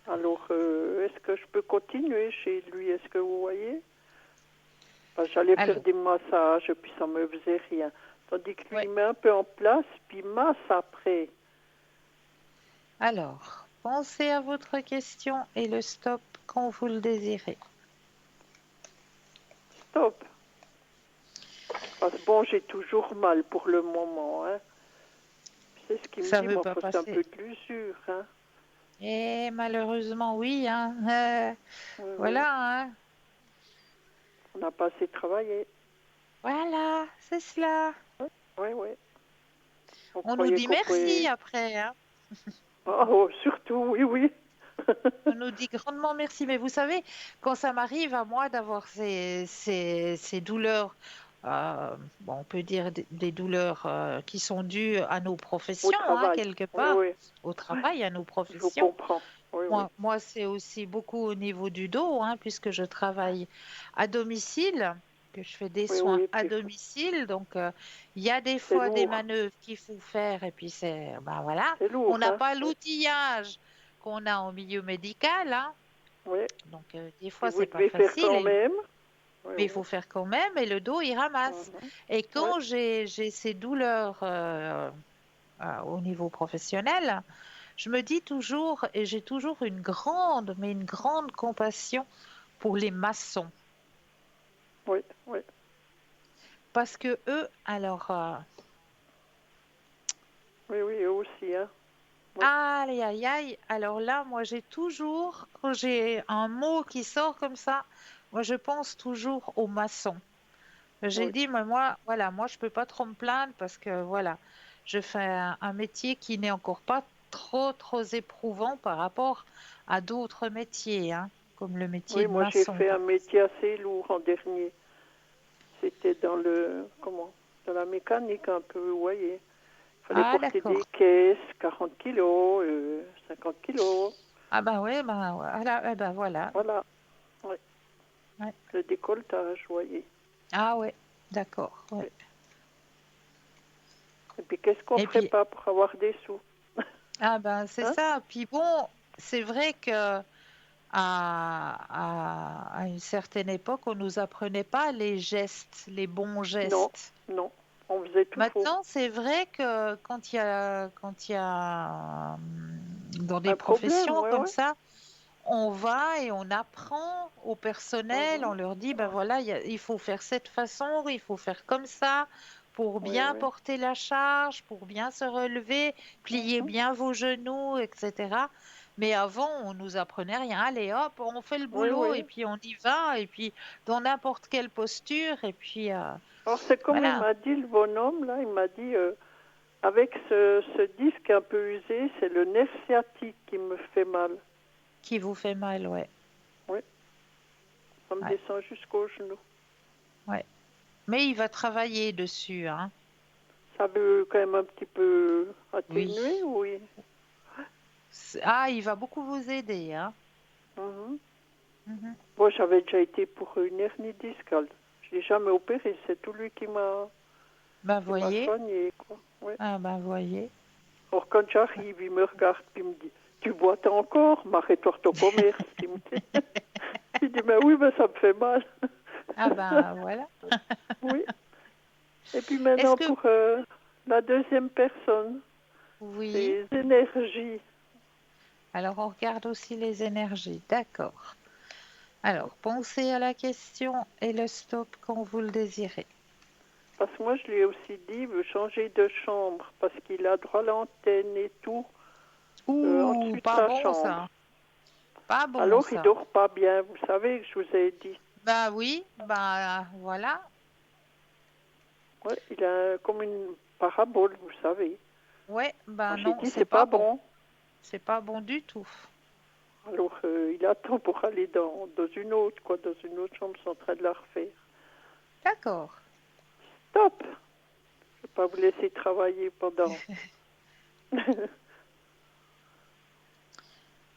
Alors, est-ce que je peux continuer chez lui? Est-ce que vous voyez? Parce que j'allais faire Alors, des massages, puis ça me faisait rien. Tandis que lui, ouais. il met un peu en place, puis il masse après. Alors, pensez à votre question et le stop quand vous le désirez. Stop. Parce que bon, j'ai toujours mal pour le moment. Hein. C'est ce qu'il me Ça dit, veut mais pas enfin, c'est un passer. peu de l'usure. Hein. Et malheureusement, oui, hein. Oui, oui. Voilà, hein. On n'a pas assez travaillé. Voilà, c'est cela. Oui, oui. On On nous croyait dit qu'on merci pouvait... après, hein. Oh, surtout, oui, oui. On nous dit grandement merci. Mais vous savez, quand ça m'arrive à moi d'avoir ces douleurs, bon, on peut dire des douleurs qui sont dues à nos Au professions, hein, travail. quelque Oui, part, oui. au Ouais, travail, à nos je vous professions. comprends. Oui, oui. Moi, c'est aussi beaucoup au niveau du dos, hein, puisque je travaille à domicile, que je fais des Oui, soins oui. à Puis domicile. Donc, il y a des c'est fois des lourd. manœuvres qu'il faut faire, et puis ben voilà, C'est on lourd, n'a hein. pas Oui. l'outillage qu'on a en milieu médical, hein. Oui. Donc, des Puis fois, vous c'est pas devez faire facile, quand même. Oui, mais il oui. faut faire quand même, et le dos, il ramasse. Mhm. Et Oui. quand j'ai ces douleurs au niveau professionnel, je me dis toujours, et j'ai toujours une grande, mais une grande compassion pour les maçons. Oui, oui. Parce que eux, alors, Oui, oui, eux aussi, hein. Ouais. Aïe, aïe, aïe. Alors là, moi, j'ai toujours, quand j'ai un mot qui sort comme ça, moi, je pense toujours au maçon. J'ai Oui. dit, mais moi, voilà, moi, je peux pas trop me plaindre parce que, voilà, je fais un métier qui n'est encore pas trop éprouvant par rapport à d'autres métiers, hein, comme le métier Oui, de moi j'ai maçon, fait par un métier assez lourd en dernier. C'était dans dans la mécanique un peu, vous voyez. Il fallait Ah, porter d'accord. des caisses, 40 kilos, 50 kilos. Ah, ben ouais, ben, voilà, eh ben, voilà. Voilà. Ouais. Ouais. Le décolletage, vous voyez. Ah, ouais, d'accord, ouais. Oui. Et puis qu'est-ce qu'on Et ferait puis, pas pour avoir des sous? ah, ben, c'est Hein? ça. Puis bon, c'est vrai que à une certaine époque, on nous apprenait pas les gestes, les bons Non, gestes. non. On faisait tout faux. Maintenant, c'est vrai que quand il y a dans des Un problème, professions ouais, comme ouais. ça, on va et on apprend au personnel, on Mhm. leur dit, ben voilà, il faut faire cette façon, il faut faire comme ça pour Oui, bien oui. porter la charge, pour bien se relever, plier Mhm. bien vos genoux, etc. Mais avant, on nous apprenait rien. Allez, hop, on fait le Oui, boulot et oui. puis on y va, et puis dans n'importe quelle posture, et puis Alors c'est comme il voilà, m'a dit le bonhomme, là, il m'a dit, avec ce disque un peu usé, c'est le nerf sciatique qui me fait mal. qui vous fait mal, ouais, Oui, ça me ouais, descend jusqu'au genou. ouais. Mais il va travailler dessus, hein. Ça veut quand même un petit peu Oui. atténuer, oui. Ah, il va beaucoup vous aider, hein. Mhm. Mhm. Moi, j'avais déjà été pour une hernie discale. Je l'ai jamais opéré, c'est tout lui Ben, qui m'a voyez. soigné, quoi. Oui. Ah, ben, voyez. Alors quand j'arrive, il me regarde, puis il me dit, tu bois encore? Marie-toi ton commerce, il me dit. Il dit, mais oui, mais ça me fait mal. Ah, ben, voilà. Oui. Et puis Est-ce maintenant, que... pour la deuxième personne, Oui. les énergies. Alors, on regarde aussi les énergies. D'accord. Alors, pensez à la question et le stop quand vous le désirez. Parce que moi, je lui ai aussi dit, il veut changer de chambre, parce qu'il a droit à l'antenne et tout, en Ouh, dessus de pas sa bon, chambre. ça. Pas bon, Alors, il ça. dort pas bien, vous savez que je vous ai dit. Ben oui, ben voilà. Ouais, il a comme une parabole, vous savez. Ouais, ben Alors, j'ai non, dit, c'est c'est pas pas bon. bon. C'est pas bon du tout. Alors, il attend pour aller dans une autre, quoi, dans une autre chambre, ils sont en train de la refaire. D'accord. Stop! Je ne vais pas vous laisser travailler pendant.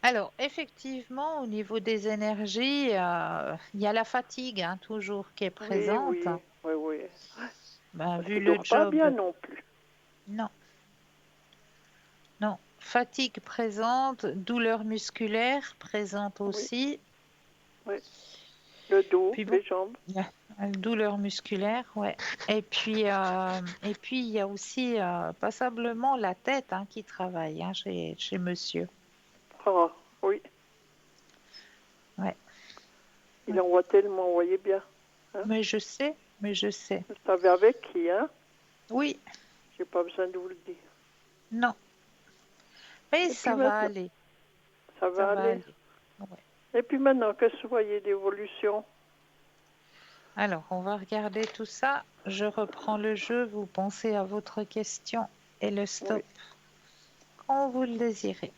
Alors, effectivement, au niveau des énergies, il y a la fatigue, hein, toujours qui est Oui, présente. oui, oui, oui. Ben, Parce vu qu'il le dort pas bien job, non plus. non, non. Fatigue présente, douleur musculaire présente Oui, aussi. oui. Le dos, Puis bon, les jambes. douleur musculaire, ouais. Et puis il y a aussi passablement la tête hein, qui travaille hein, chez monsieur. Ah, oui. Ouais. Il envoie tellement, vous voyez bien. Hein? Mais je sais, mais je sais. Vous savez avec qui, hein? Oui, J'ai pas besoin de vous le dire. non. Mais Et puis ça va maintenant, aller, ça ça va va aller. aller. Ouais. Et puis maintenant, qu'est-ce que vous voyez d'évolution? Alors, on va regarder tout ça. Je reprends le jeu. Vous pensez à votre question et le Oui. stop quand vous le désirez.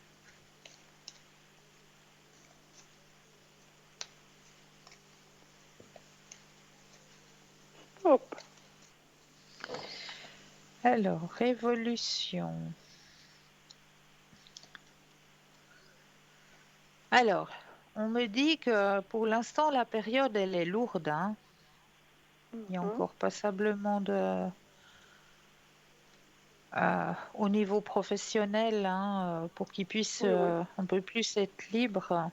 Hop. Alors, évolution. Alors, on me dit que pour l'instant, la période, elle est lourde. Hein. Il y a Mhm. encore passablement au niveau professionnel hein, pour qu'il puisse Oui, oui. un peu plus être libre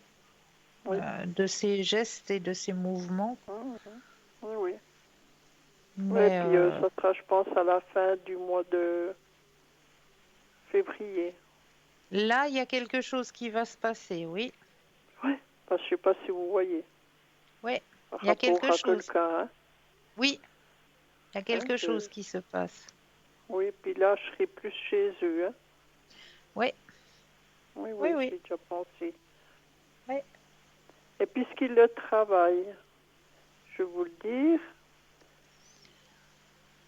Oui. de ses gestes et de ses mouvements. Mhm. Oui, oui. Oui, et Mais puis ça sera, je pense, à la fin du mois de février. là, il y a quelque chose qui va se passer, oui. Oui. Parce que je ne sais pas si vous voyez, Oui, par il y a quelque rapport à chose. quelqu'un, hein. Oui, il y a Hein, quelque chose qui se passe. oui, puis là, je serai plus chez eux, hein. Oui, Oui, Oui, oui. j'ai déjà pensé. Oui. Et puisqu'il le travaille, je vais vous le dire.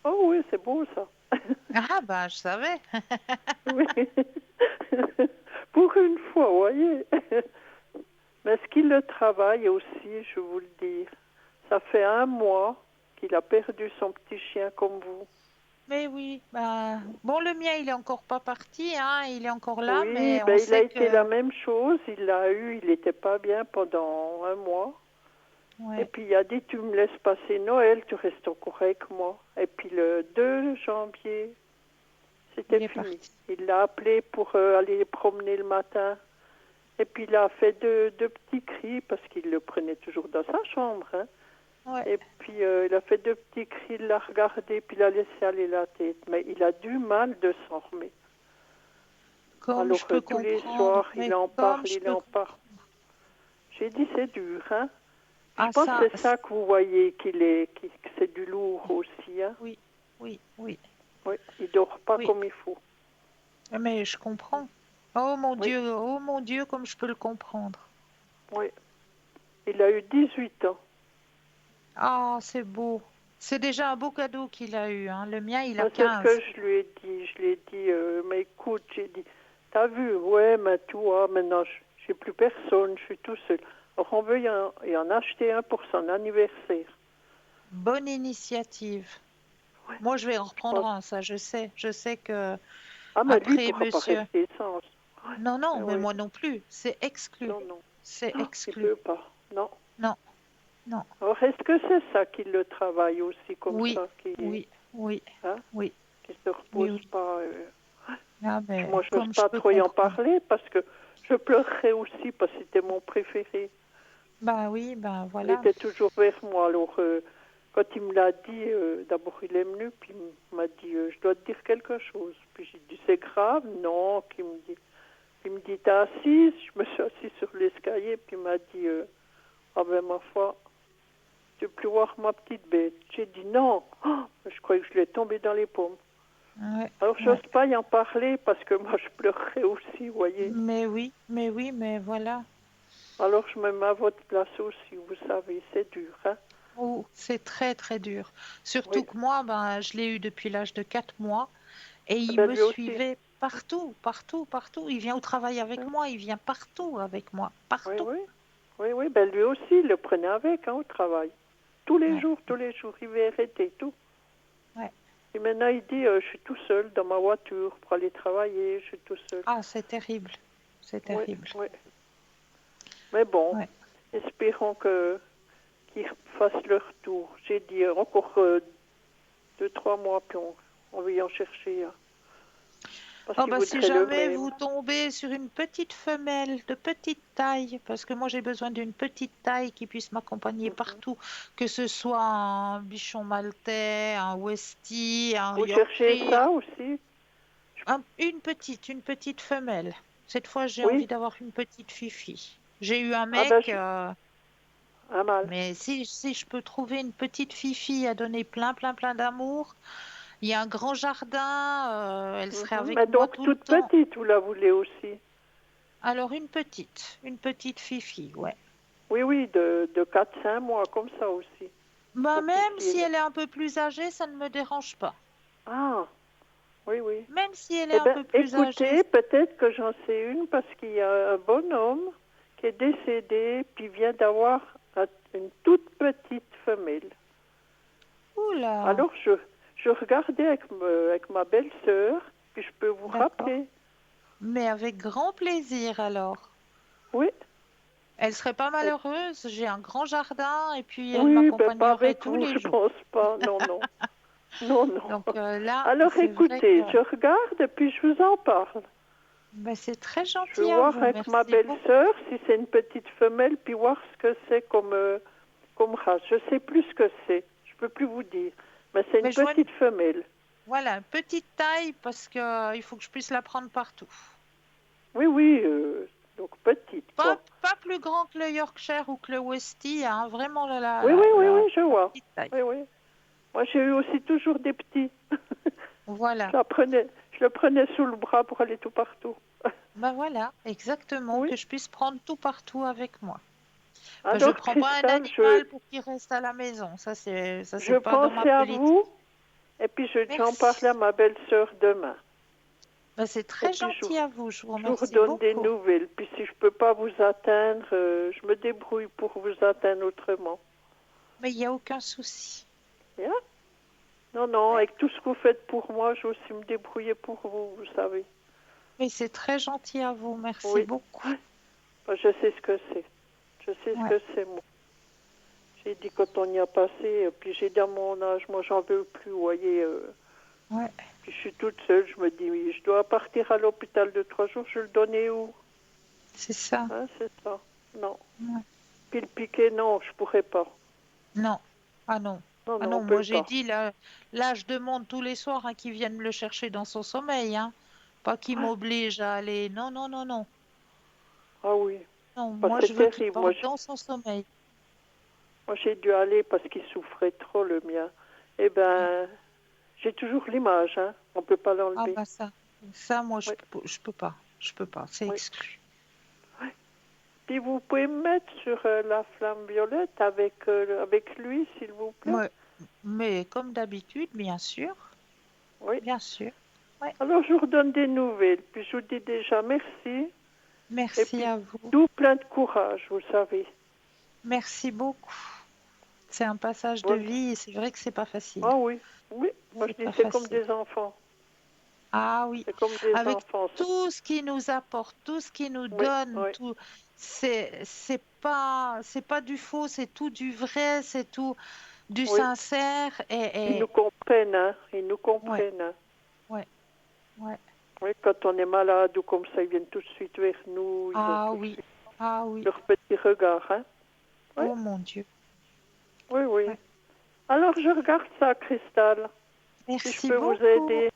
Oh oui, c'est beau ça. Ah, bah, je savais. Oui. Pour une fois, vous voyez. Mais ce qu'il le travaille aussi, je vais vous le dire. Ça fait 1 mois qu'il a perdu son petit chien comme vous. Mais oui, bah, bon, le mien, il est encore pas parti, hein, il est encore là, Oui, mais on ben il a sait été la que, même chose. Il l'a eu, il n'était pas bien pendant 1 mois. Et ouais, puis il a dit, tu me laisses passer Noël, tu restes encore avec moi. Et puis le 2 janvier, c'était il est fini. parti. Il l'a appelé pour aller promener le matin. Et puis il a fait deux petits cris parce qu'il le prenait toujours dans sa chambre. Hein. Ouais, Et puis il a fait 2 petits cris, il l'a regardé, puis il a laissé aller la tête. Mais il a du mal de s'en remettre. comme Alors je peux tous les comprendre, soirs, il mais en comme parle, je il peux, en parle. J'ai dit c'est dur, hein. Je ah, pense que ça, c'est ça que vous voyez que c'est du lourd aussi, hein. oui, oui, oui, Oui, il dort pas oui, comme il faut. mais je comprends. Oui, Oh mon Dieu, comme je peux le comprendre. oui. Il a eu 18 ans. Ah, c'est beau. C'est déjà un beau cadeau qu'il a eu, hein. Le mien, il a Moi, c'est ce que 15. je lui ai dit. Je lui ai dit, mais écoute, j'ai dit, t'as vu, ouais, mais toi, maintenant, j'ai plus personne, je suis tout seul. Alors, on veut y en acheter un pour son anniversaire. Bonne initiative. Ouais, Moi, je vais en je reprendre pense. un, ça, je sais. Je sais que Ah, mais lui, il après, pourra pas monsieur. rester sans. Ouais, Non, non, ouais, mais ouais. moi non plus. C'est exclu. Non, non. C'est Ah, il exclu. peut pas. Non. Non, non. Alors, est-ce que c'est ça qui le travaille aussi comme Oui, ça, oui, oui, hein, oui, qui se oui, repose oui. pas Ah, mais Moi, je n'ose comme je pas peux trop y en comprendre. parler parce que je pleurerais aussi parce que c'était mon préféré. Bah oui, bah Il voilà. était toujours vers moi. Alors, quand il me l'a dit, d'abord il est venu, puis il m'a dit, je dois te dire quelque chose. Puis j'ai dit, c'est grave? Non, il me dit, t'es assise? Je me suis assise sur l'escalier, puis il m'a dit, ah ben ma foi, tu veux plus voir ma petite bête? J'ai dit, non. Oh, je croyais que je l'ai tombé dans les pommes. Ouais, Alors, ouais. j'ose pas y en parler parce que moi, je pleurerais aussi, vous voyez. Mais oui, mais voilà. Alors, je me mets à votre place aussi, vous savez, c'est dur, hein? Oh, c'est très, très dur. Surtout Oui. que moi, ben, je l'ai eu depuis l'âge de 4 mois et Eh il ben, me lui aussi. suivait partout, partout, partout. Il vient au travail avec Hein. moi, il vient partout avec moi, Oui, partout. oui. Oui, oui, ben lui aussi, il le prenait avec, hein, au travail. Ouais, Tous les jours, il véritait tout. ouais. Et maintenant, il dit, je suis tout seul dans ma voiture pour aller travailler, je suis tout seul. Ah, c'est terrible. C'est Oui, terrible. oui. Mais bon, Ouais. espérons qu'ils fassent leur tour. J'ai dit encore 2, 3 mois, puis on va y en chercher. Hein, parce Oh qu'il bah si voudrait le jamais même. vous tombez sur une petite femelle de petite taille, parce que moi j'ai besoin d'une petite taille qui puisse m'accompagner Mhm. partout, que ce soit un bichon maltais, un westie, un Vous cherchez yorkie, ça aussi? une petite femelle. Cette fois j'ai Oui? envie d'avoir une petite fifi. J'ai eu un Ah ben, mec, un mal. mais si je peux trouver une petite fifi à donner plein, plein, plein d'amour, il y a un grand jardin, elle serait Mhm. avec Mais moi donc, tout le toute temps. petite, vous la voulez aussi? Alors une petite fifi, ouais. Oui, oui, de 4, 5 mois, comme ça aussi. Bah Pour qu'il même si tienne. elle est un peu plus âgée, ça ne me dérange pas. Ah, oui, oui. Même si elle est Eh un bien, peu plus âgée. écoutez, peut-être que j'en sais une parce qu'il y a un bonhomme qui est décédé, puis vient d'avoir une toute petite femelle. Oula, Alors, je regardais avec ma belle-sœur, puis je peux vous d'accord. rappeler. Mais avec grand plaisir alors. Oui, Elle serait pas eh, malheureuse, j'ai un grand jardin et puis elle oui, ben pas m'accompagnerait avec tous vous, les je jours. pense pas. Non, non, non, non. Donc là, Alors, c'est vrai que écoutez, je regarde, puis je vous en parle. bah, c'est très Je vais gentil à voir vous, avec ma merci beaucoup. belle-sœur si c'est une petite femelle, puis voir ce que c'est comme race. Je sais plus ce que c'est. Je peux plus vous dire. Mais c'est une Mais je vois petite femelle. voilà, une petite taille parce que il faut que je puisse la prendre partout. Oui, oui, donc petite, quoi. Pas plus grand que le Yorkshire ou que le Westie, hein, vraiment Oui, oui, oui, oui, je la vois. petite taille. Oui, oui. Moi, j'ai eu aussi toujours des petits. Voilà. Je le prenais sous le bras pour aller tout partout. Ben voilà, exactement, Oui. que je puisse prendre tout partout avec moi. Enfin, je Alors, prends pas un Cristal, animal pour qu'il reste à la maison. Ça je c'est pas dans ma pensais à politique. vous et puis j'en Merci. parle à ma belle-sœur demain. Ben, c'est Et très puis gentil à vous. Je vous je vous remercie redonne des beaucoup. nouvelles. Puis si je peux pas vous atteindre, je me débrouille pour vous atteindre autrement. Mais il n'y a aucun souci. Bien? Non, non, Ouais. avec tout ce que vous faites pour moi, je vais aussi me débrouiller pour vous, vous savez. Mais c'est très gentil à vous. Merci Oui. beaucoup. Bah, je sais ce que c'est. Je sais ce Ouais. que c'est, moi. J'ai dit quand on y a passé, puis j'ai dit à mon âge, moi j'en veux plus, vous voyez. Ouais. Puis je suis toute seule, je me dis, oui, je dois partir à l'hôpital de 3 jours, je le donnais où? C'est ça. Hein, c'est ça. Non. Ouais. Puis le piquer, non, je pourrais pas. Non. Ah non. Non, Ah non, on non, peut moi j'ai pas. dit là je demande tous les soirs hein, qu'ils viennent me le chercher dans son sommeil, hein. Pas qu'ils m'obligent à aller. Non, non, non, non. Ah oui. Non, Bah, moi je c'est veux qu'il terrible. parte dans son sommeil. Moi, j'ai dû aller parce qu'il souffrait trop, le mien. Eh Ouais. ben, j'ai toujours l'image, hein. On peut pas Ah l'enlever. bah ça moi Oui, je peux pas. Je peux pas. C'est oui. exclu. Puis vous pouvez me mettre sur la flamme violette avec lui, s'il vous plaît. Ouais. Mais comme d'habitude, bien sûr. Oui. Bien sûr. Ouais. Alors, je vous redonne des nouvelles. Puis je vous dis déjà merci. Et Merci puis, à vous. tout plein de courage, vous savez. Merci beaucoup. C'est un passage de Bonne... vie et c'est vrai que c'est pas facile. Ah oui, oui. Moi, C'est je dis pas c'est comme facile. des enfants. Ah oui, C'est comme des avec enfants, ça. tout ce qui nous apporte, tout ce qui nous Oui, donne, oui. tout, c'est pas du faux, c'est tout du vrai, c'est tout du Oui. sincère Ils nous et comprennent, hein. Ils nous ouais, comprennent, hein. ouais, ouais. Oui, quand on est malade ou comme ça, ils viennent tout de suite vers nous. Ils ont Ah tout de oui, suite ah oui. leur petit regard, hein. Oui, Oh mon Dieu. oui, oui. Ouais. Alors, je regarde ça, Cristal. Si je Merci peux vous beaucoup. aider.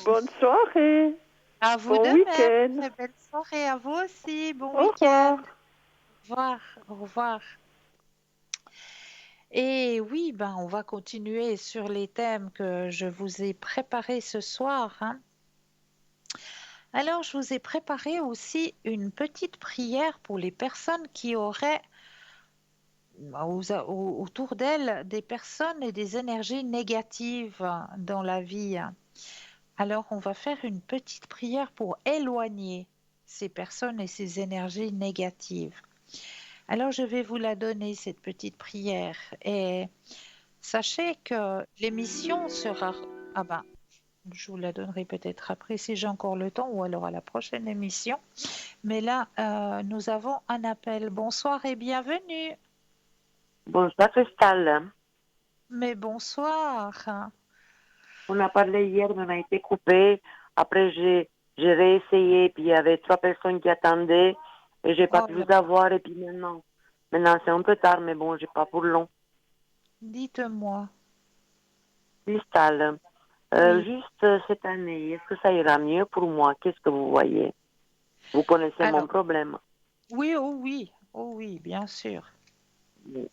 Bonne soirée. À vous Bon de même. week-end. Très belle soirée à vous aussi. Bon Au revoir. week-end. Au revoir. Au revoir. Et oui, ben, on va continuer sur les thèmes que je vous ai préparés ce soir, hein. Alors, je vous ai préparé aussi une petite prière pour les personnes qui auraient autour d'elles des personnes et des énergies négatives dans la vie. Alors, on va faire une petite prière pour éloigner ces personnes et ces énergies négatives. Alors, je vais vous la donner, cette petite prière. Et sachez que l'émission sera... Ah ben, je vous la donnerai peut-être après si j'ai encore le temps ou alors à la prochaine émission. Mais là, nous avons un appel. Bonsoir et bienvenue. Bonsoir Cristal. Mais bonsoir. On a parlé hier, mais on a été coupé. Après, j'ai réessayé, puis il y avait 3 personnes qui attendaient et j'ai pas Oh pu là vous là. avoir. Et puis maintenant c'est un peu tard, mais bon, j'ai pas pour long. Dites-moi. Cristal, Oui. juste cette année, est-ce que ça ira mieux pour moi? Qu'est-ce que vous voyez? Vous connaissez mon Alors, problème. oui, oh oui, oh oui, bien sûr. Oui.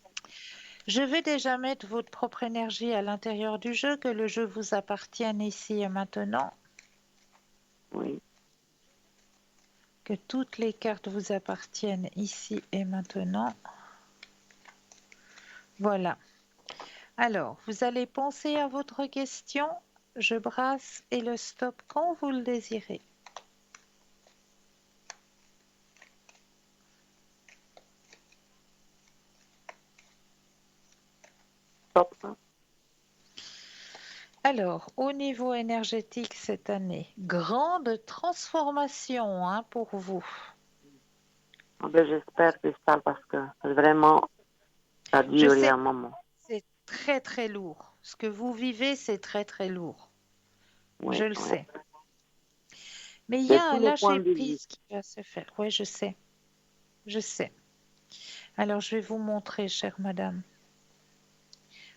Je vais déjà mettre votre propre énergie à l'intérieur du jeu, que le jeu vous appartienne ici et maintenant, Oui. que toutes les cartes vous appartiennent ici et maintenant. Voilà. Alors, vous allez penser à votre question. Je brasse et le stop quand vous le désirez. Top. Alors, au niveau énergétique cette année, grande transformation hein, pour vous. Ah ben, j'espère, Cristal, parce que vraiment, ça a Je duré sais, un moment. c'est très très lourd. Ce que vous vivez, c'est très très lourd. Oui, Je le oui. sais. Mais il y De a tous un les points de vue. lâcher-prise qui va se faire. Oui, je sais. Je sais. Alors, je vais vous montrer, chère madame.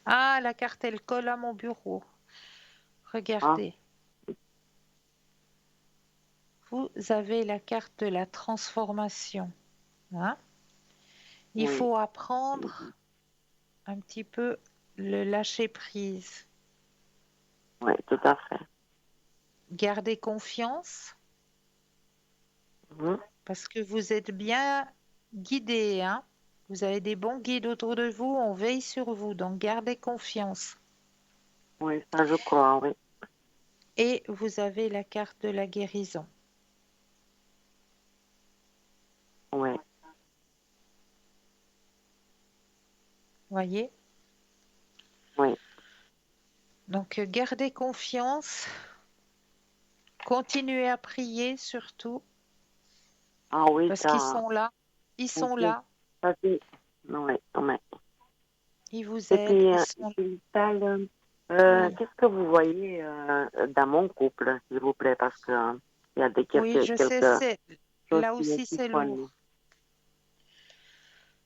Ah, la carte, elle colle à mon bureau. Ah, Regardez. Vous avez la carte de la transformation. Hein? Il oui, faut apprendre un petit peu le lâcher-prise. oui, tout à fait. Garder confiance. Mhm. parce que vous êtes bien guidé, hein. Vous avez des bons guides autour de vous, on veille sur vous, donc gardez confiance. Oui, ça je crois, oui. Et vous avez la carte de la guérison. Oui, Voyez? oui. Donc gardez confiance, continuez à prier surtout, Ah oui, parce qu'ils ça, sont là, ils ok. sont là, Ça c'est, oui, oui. ils vous Et aident, puis, ils sont là. Cristal, Oui, qu'est-ce que vous voyez dans mon couple, s'il vous plaît, parce que il y a oui, je sais, quelques c'est choses là qui aussi c'est chiffonnent. lourd.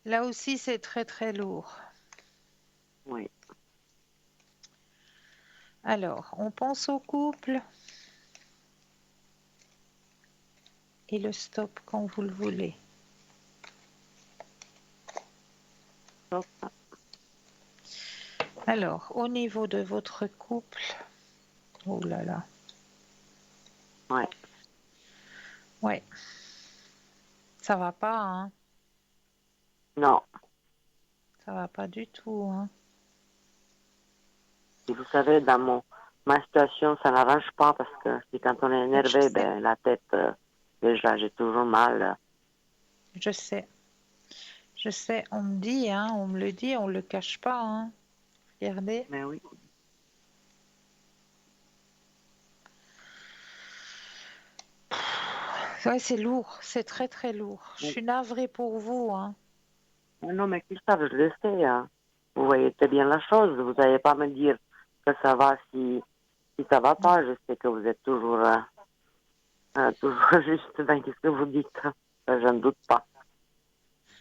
Là aussi c'est très très lourd. Oui, Alors, on pense au couple et le stop quand vous le voulez. stop. Alors, au niveau de votre couple, oh là là, Oui, ouais, ça va pas, hein, non. ça va pas du tout, hein. Et vous savez, ma situation, ça n'arrange pas parce que si quand on est Je énervé, sais, ben, la tête, déjà, j'ai toujours mal. je sais, je sais, on me dit, hein, on me le dit, on le cache pas, hein. Regardez. Mais oui. Ouais, c'est lourd, c'est très très lourd. Je Oui. suis navrée pour vous, hein. Non, mais Christophe, je le sais. Hein. Vous voyez très bien la chose. Vous n'allez pas me dire que ça va si ça va Non. pas. Je sais que vous êtes toujours, toujours juste dans ce que vous dites. Ça, je ne doute pas.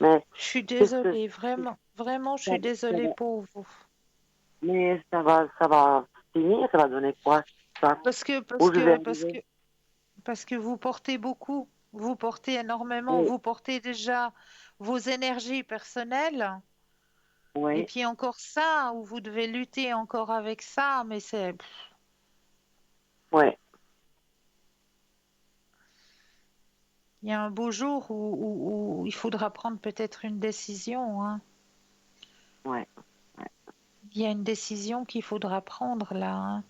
Mais Je suis qu'est-ce que désolée, vraiment, vraiment, je ça, suis désolée va, pour vous. mais ça va finir, ça va donner quoi ça? Parce que, Où parce je vais que, parce arriver? que, parce que vous portez beaucoup, vous portez énormément, Oui, vous portez déjà vos énergies personnelles, et oui, puis encore ça, où vous devez lutter encore avec ça, mais c'est, oui, il y a un beau jour où il faudra prendre peut-être une décision, hein. oui. Il y a une décision qu'il faudra prendre là, hein.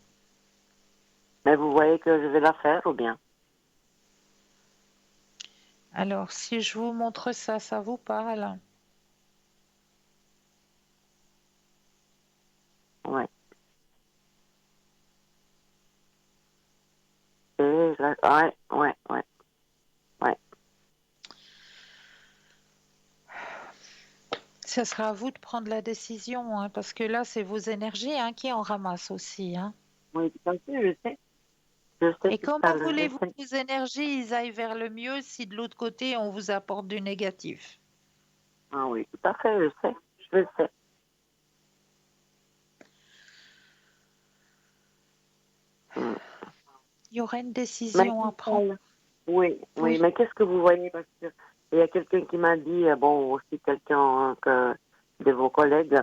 Mais vous voyez que je vais la faire ou bien? Alors, si je vous montre ça, ça vous parle? Oui. Ouais, ouais, ouais, ouais. Ce sera à vous de prendre la décision, hein, parce que là, c'est vos énergies, hein, qui en ramassent aussi, hein. Oui, tout à fait, je sais. Je sais, Et c'est comment ça, je voulez-vous sais. que vos énergies ils aillent vers le mieux si de l'autre côté, on vous apporte du négatif? Ah oui, tout à fait, je sais. Je le sais. Mm. Il y aura une Mais décision à prendre. Christelle, oui, oui, Oui, mais qu'est-ce que vous voyez? Parce que il y a quelqu'un qui m'a dit, bon, aussi quelqu'un de vos collègues,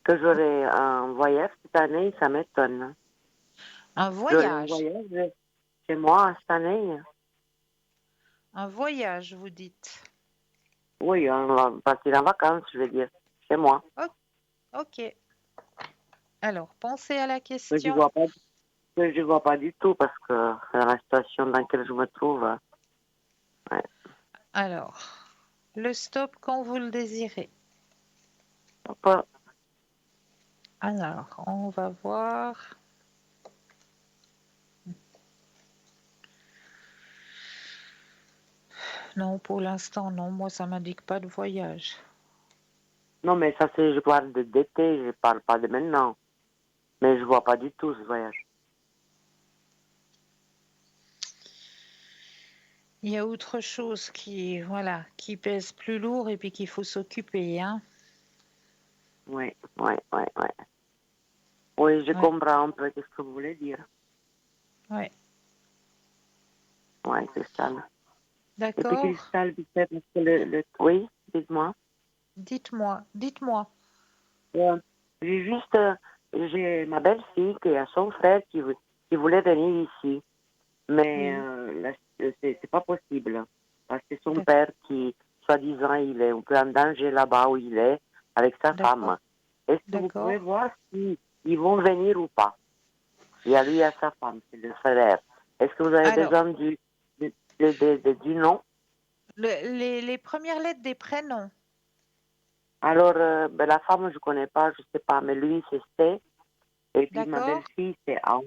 que j'aurai un voyage cette année, ça m'étonne. un J'aurai un voyage. voyage chez moi cette année. Un voyage, vous dites. Oui, on va partir en vacances, je veux dire, chez moi. Ok. Alors, pensez à la Que je question. vois pas, que je vois pas du tout parce que dans la situation dans laquelle je me trouve, ouais, Alors, le stop quand vous le désirez. pas- Alors, on va voir. Non, pour l'instant, non. Moi, ça m'indique pas de voyage. non, mais ça c'est, je parle d'été, je parle pas de maintenant. Mais je vois pas du tout ce voyage. Il y a autre chose qui, voilà, qui pèse plus lourd et puis qu'il faut s'occuper, hein. Oui, oui, oui, oui. Oui, je Ouais, comprends un peu ce que vous voulez dire. ouais. Oui, Cristal. Et puis D'accord. Cristal, tu sais, parce que oui, dites-moi. Dites-moi, dites-moi. Euh, j'ai juste, j'ai ma belle-fille qui a son frère qui voulait venir ici. Mais Oui. c'est pas possible. Parce que son père qui, soi-disant, il est un peu en danger là-bas où il est, avec sa D'accord. femme. Est-ce que vous D'accord. pouvez voir si ils vont venir ou pas? Il y a lui et sa femme, c'est le frère. Est-ce que vous avez Alors, besoin du nom? les premières lettres des prénoms. Alors, ben, la femme, je ne connais pas, je ne sais pas, mais lui, c'est C. Et puis ma D'accord? belle-fille, c'est A.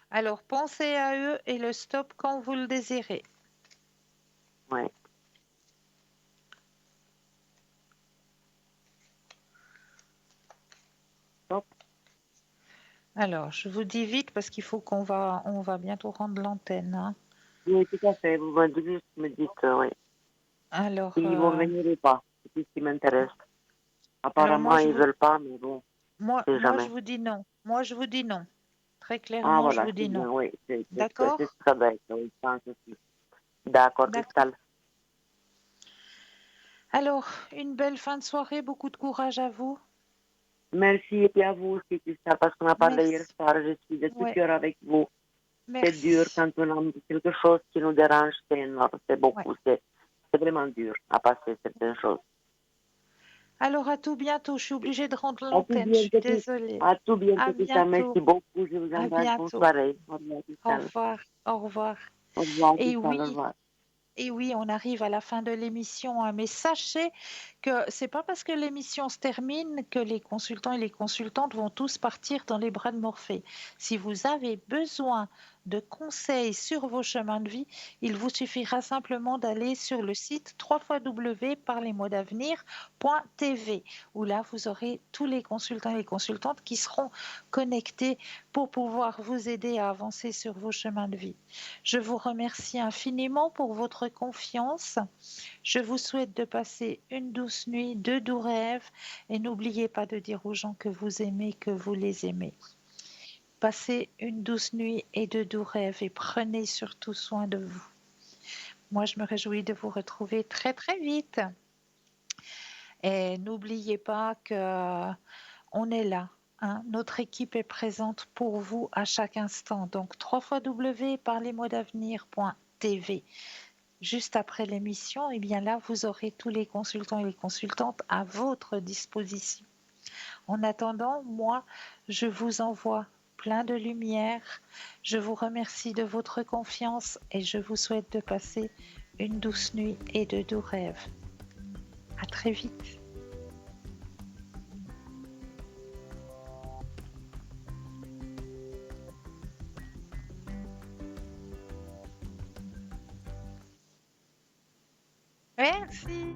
Alors, pensez à eux et le stop quand vous le désirez. Ouais. Stop. Alors, je vous dis vite parce qu'il faut on va bientôt rendre l'antenne, hein. Oui, tout à fait. Vous me dites, oui. Alors, S'ils vont venir ou pas. C'est tout ce qui m'intéresse. alors Apparemment, ils ne veulent pas, mais bon, c'est moi, je jamais. vous dis non. Moi, je vous dis non. Très Ah, clairement, je voilà, vous c'est dis non. bien, oui. C'est ce D'accord? que ça doit être, oui, je pense aussi. D'accord, D'accord. Cristal. Alors, une belle fin de soirée, beaucoup de courage à vous. Merci, et puis à vous aussi, Cristal, parce qu'on a parlé hier Merci. soir. Je suis de tout Ouais, cœur avec vous. C'est dur merci. quand on a quelque chose qui nous dérange, c'est énorme, c'est Ouais. beaucoup, c'est vraiment dur à passer certaines choses. Alors, à tout bientôt. Je suis obligée de rendre À tout l'antenne. Je suis bientôt, désolée. à tout À bientôt, Cristal. bientôt. Merci beaucoup, je vous À embrasse. Bonne bientôt. soirée. Au revoir, Au Cristal. revoir. Au revoir. Au revoir, Et Cristal, au oui, revoir. et oui, on arrive à la fin de l'émission, hein, mais sachez que c'est pas parce que l'émission se termine que les consultants et les consultantes vont tous partir dans les bras de Morphée. Si vous avez besoin de conseils sur vos chemins de vie, il vous suffira simplement d'aller sur le site www.parlesmoisdavenir.tv où là vous aurez tous les consultants et les consultantes qui seront connectés pour pouvoir vous aider à avancer sur vos chemins de vie. Je vous remercie infiniment pour votre confiance. Je vous souhaite de passer une douce nuit, de doux rêves et n'oubliez pas de dire aux gens que vous aimez, que vous les aimez. Passez une douce nuit et de doux rêves et prenez surtout soin de vous. Moi, je me réjouis de vous retrouver très très vite. Et n'oubliez pas que on est là. Hein. Notre équipe est présente pour vous à chaque instant. Donc, www.parlesmoisdavenir.tv. Juste après l'émission, et bien là, vous aurez tous les consultants et les consultantes à votre disposition. En attendant, moi, je vous envoie plein de lumière. Je vous remercie de votre confiance et je vous souhaite de passer une douce nuit et de doux rêves. À très vite. Merci.